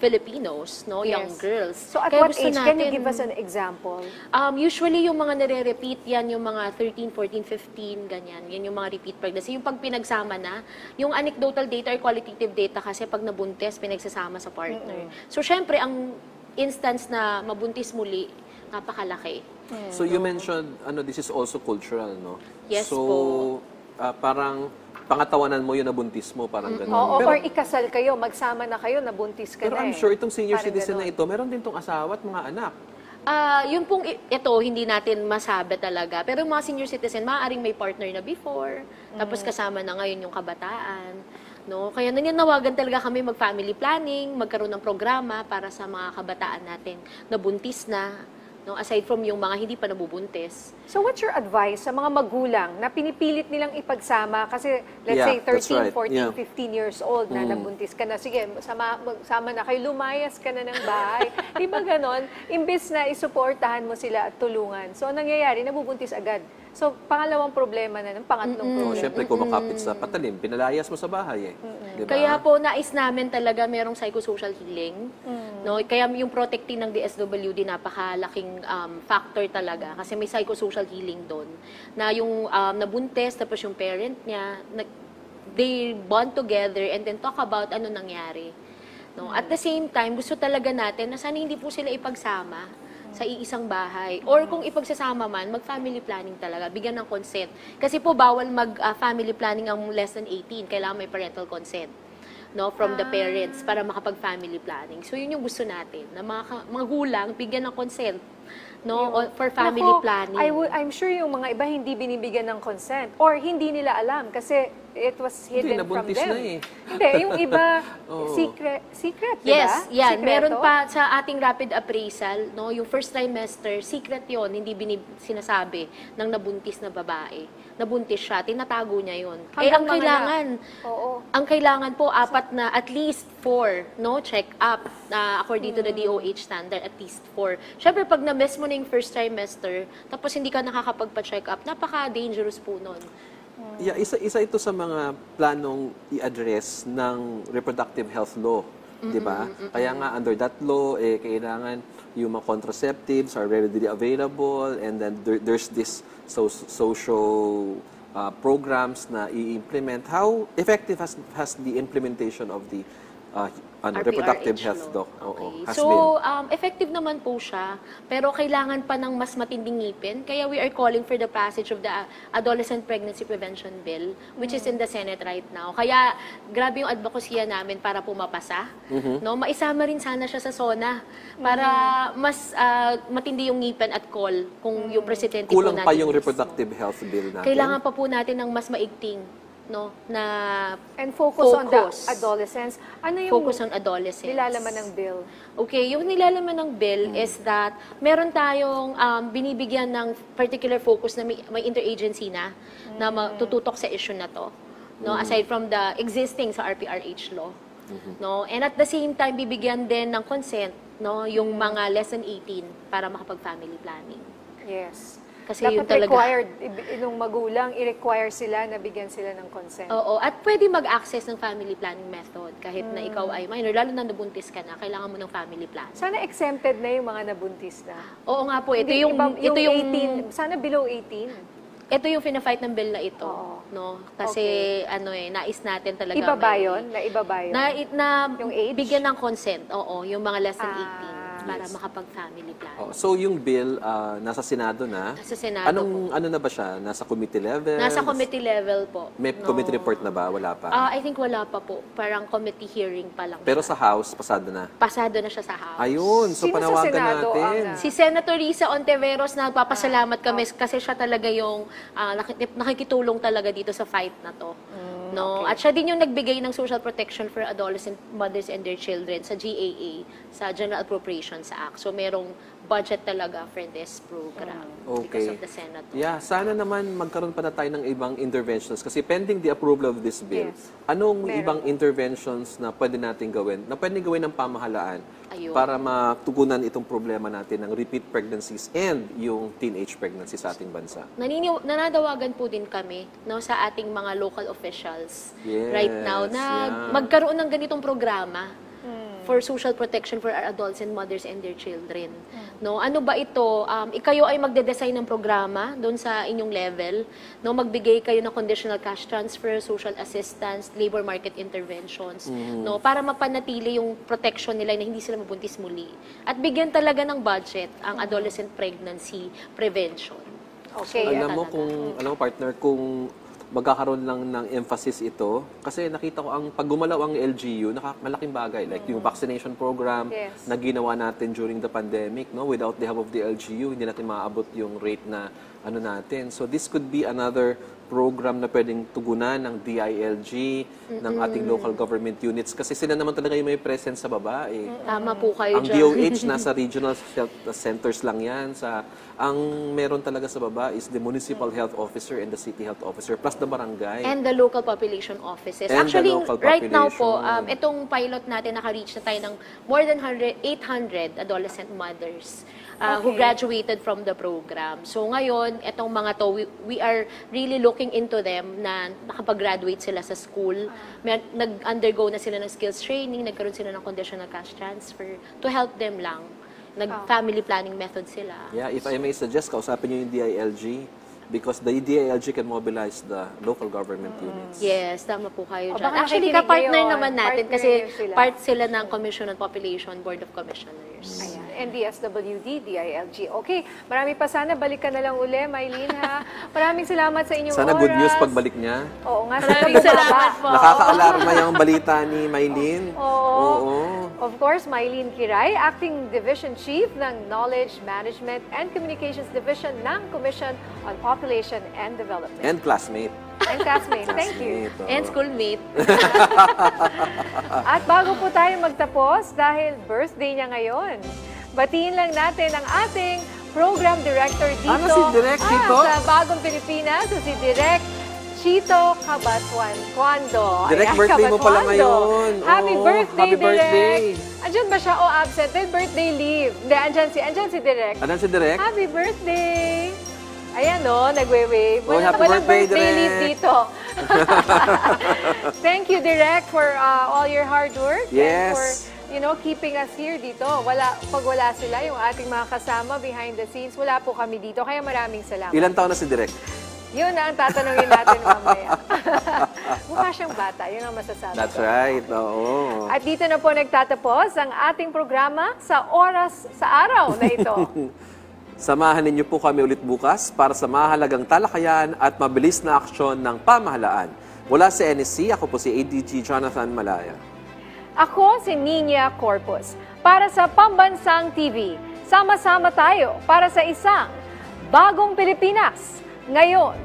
Filipinos, no? Yes. Young girls. So at Kaya what gusto age? Can you natin- give us an example? Usually, yung mga nare-repeat yan, yung mga 13, 14, 15, ganyan. Yan yung mga repeat pregnancy. Yung pag pinagsama na, yung anecdotal data or qualitative data kasi pag nabuntis, pinagsasama sa partner. So, syempre, ang instance na mabuntis muli, napakalaki. So you mentioned, this is also cultural, no? Yes so, po. Parang pangatawanan mo yung nabuntis mo, parang gano'n. Oo, or ikasal kayo, magsama na kayo, nabuntis ka Pero na I'm sure itong senior Parang citizen na ganon. ito, meron din tong asawa at mga anak. Yun pong ito, hindi natin masabi talaga. Pero yung mga senior citizen, maaaring may partner na before, tapos kasama na ngayon yung kabataan. No? Kaya nananawagan talaga kami mag-family planning, magkaroon ng programa para sa mga kabataan natin na buntis na, no? Aside from yung mga hindi pa nabubuntis. So what's your advice sa mga magulang na pinipilit nilang ipagsama kasi let's Yeah, say that's 13, right. 14, Yeah. 15 years old na nabuntis ka na, sige, magsama na kayo, lumayas ka na ng bahay. Di ba ganon? Imbis na isuportahan mo sila at tulungan. So ang nangyayari, nabubuntis agad. So pangalawang problema na, pangatlong Oh, problema. syempre, kumakapit sa patalim, pinalayas mo sa bahay, eh. Diba? Kaya po, nais namin talaga merong psychosocial healing. No? Kaya yung protecting ng DSWD, napakalaking factor talaga. Kasi may psychosocial healing doon. Na yung nabuntis, tapos yung parent niya, they bond together and then talk about ano nangyari. No? At the same time, gusto talaga natin na sana hindi po sila ipagsama sa iisang bahay. Or kung ipagsasama man, mag-family planning talaga, bigyan ng consent. Kasi po, bawal mag-family planning ang less than 18. Kailangan may parental consent, no, from the parents para makapag-family planning. So, yun yung gusto natin, na mga magulang, bigyan ng consent, no, for family Naku, planning. I'm sure yung mga iba hindi binibigyan ng consent or hindi nila alam kasi it was hidden from nabuntis them. na eh. Hindi, yung iba, secret, di ba? Yes, yan. Sikreto? Meron pa sa ating rapid appraisal, no, yung first trimester, secret yon, hindi sinasabi ng nabuntis na babae. Nabuntis siya, tinatago niya yon. Hanggang Ang mga kailangan, ang kailangan po, at least 4, no, check up, according to the DOH standard, at least 4. Siyempre, pag na-miss mo na yung first trimester, tapos hindi ka nakakapagpa-check up, napaka-dangerous po nun. Yeah, isa ito sa mga planong i-address ng reproductive health law, 'di ba? Kaya nga under that law kailangan yung mga contraceptives are readily available and then there's this social programs na i-implement. How effective has the implementation of the reproductive RPRH health law has So, been? effective naman po siya, pero kailangan pa ng mas matinding ngipin. Kaya we are calling for the passage of the Adolescent Pregnancy Prevention Bill, which is in the Senate right now. Kaya, grabe yung advocacy namin para pumapasa. No? Maisama rin sana siya sa SONA para mas matindi yung ngipin at call kung yung presidente po Kulang natin. pa yung mismo. reproductive health bill natin. Kailangan pa po natin ng mas maigting, no, na And focus on the adolescents. Ano yung focus on adolescents. nilalaman ng bill? Okay, yung nilalaman ng bill is that meron tayong binibigyan ng particular focus na may interagency na tututok sa issue na to, no, aside from the existing sa RPRH law. No, and at the same time bibigyan din ng consent, no, yung mga less than 18 para makapag-family planning. Yes. Kasi Dapat yun talaga. required, nung magulang, i-require sila na bigyan sila ng consent. Oo, at pwede mag-access ng family planning method kahit na ikaw ay minor, lalo na nabuntis ka na, kailangan mo ng family plan. Sana exempted na yung mga nabuntis na. Oo nga po, ito Hindi, yung 18, sana below 18. Ito yung fina-fight ng bill na ito, no? Kasi nais natin talaga Iba ba yun? Iba ba yun? Na Yung age? bigyan ng consent, yung mga less than 18 para makapag-family plan. So yung bill nasa Senado na. Sa Senado Ano na ba siya? Nasa committee level? Nasa committee level po. May committee report na ba? Wala pa? I think wala pa po. Parang committee hearing pa lang. Pero sa House, pasado na. Pasado na siya sa House. Ayun, so Sino sa panawagan Senado natin. Si Senator Risa Ontiveros, nagpapasalamat kami kasi siya talaga yung nakikitulong talaga dito sa fight na to. No? At siya din yung nagbigay ng social protection for adolescent mothers and their children sa GAA, sa General Appropriations Act. So merong budget talaga for this program because of the Senate. Yeah, sana naman magkaroon pa na tayo ng ibang interventions kasi pending the approval of this bill. Anong ibang interventions na pwede natin gawin, na pwede gawin ng pamahalaan para matugunan itong problema natin ng repeat pregnancies and yung teenage pregnancy sa ating bansa? Nananawagan po din kami, no, sa ating mga local officials right now na magkaroon ng ganitong programa for social protection for our adolescent mothers and their children. No, ano ba ito? Ikayo ay magde-design ng programa doon sa inyong level, no, magbigay kayo ng conditional cash transfer, social assistance, labor market interventions, no, para mapanatili yung protection nila na hindi sila mabuntis muli. At bigyan talaga ng budget ang adolescent pregnancy prevention. Alam mo partner, kung magkakaroon lang ng emphasis ito, kasi nakita ko pag gumalaw ang LGU, malaking bagay. Like yung vaccination program na ginawa natin during the pandemic, no? Without the help of the LGU, hindi natin maaabot yung rate na natin. So this could be another program na pwedeng tugunan ng DILG, ng ating local government units. Kasi sila naman talaga yung may presence sa baba. Tama po kayo ang dyan. DOH, nasa regional health centers lang yan. Ang meron talaga sa baba is the municipal health officer and the city health officer, plus the barangay. And the local population offices. And actually, right now po, population. itong pilot natin, naka-reach na tayo ng more than 800 adolescent mothers who graduated from the program. So ngayon, itong mga to, we are really looking into them na nakapag-graduate sila sa school. Nag-undergo na sila ng skills training, nagkaroon sila ng conditional cash transfer to help them lang. Nag-family planning method sila. Yeah, if I may suggest, kausapin nyo yung DILG because the DILG can mobilize the local government units. Yes, tama po kayo dyan. baka Actually, nakikinig ka-partner kayo, naman natin partner kasi sila. part sila ng Commission on Population Board of Commissioners. Ayan, NDSWD, DILG. Okay, marami pa sana. Balik ka na lang uli, Mylene, ha? Maraming salamat sa inyong Sana oras. good news pagbalik niya. Oo nga. Maraming salamat po. Nakaka-alarma yung balita ni Mylene. Oo. Of course, Mylene Kiray, Acting Division Chief ng Knowledge Management and Communications Division ng Commission on Population and Development. And classmate. And classmate. Thank you. And schoolmate. At bago po tayo magtapos, dahil birthday niya ngayon, batiin lang natin ang ating program director dito. Ano si Direk Chito? Sa Bagong Pilipinas, si Direk Chito Cabanatuan-Cuando. Direk, Ayan, birthday mo pala ngayon. Happy Oo, birthday, happy birthday. Direk. Andyan ba siya o absent? Then birthday leave. Hindi, andyan si Direk. Andyan si Direk? Happy birthday! Ayan o, nagwe-wave. Happy Walang birthday, leave Direk. dito. Thank you, Direk, for all your hard work. Yes. And for, keeping us here dito. Pag wala sila, yung ating mga kasama behind the scenes, wala po kami dito. Kaya maraming salamat. Ilan taon na si Direk? Yun na ang tatanungin natin mamaya. Mukha siyang bata, yun ang masasabi That's ko. right, oo. At dito na po nagtatapos ang ating programa sa araw na ito. Samahan ninyo po kami ulit bukas para sa mahalagang talakayan at mabilis na aksyon ng pamahalaan. Mula sa NSC, ako po si ADG Jonathan Malaya. Ako si Nina Corpus. Para sa Pambansang TV, sama-sama tayo para sa isang bagong Pilipinas. Ngayon,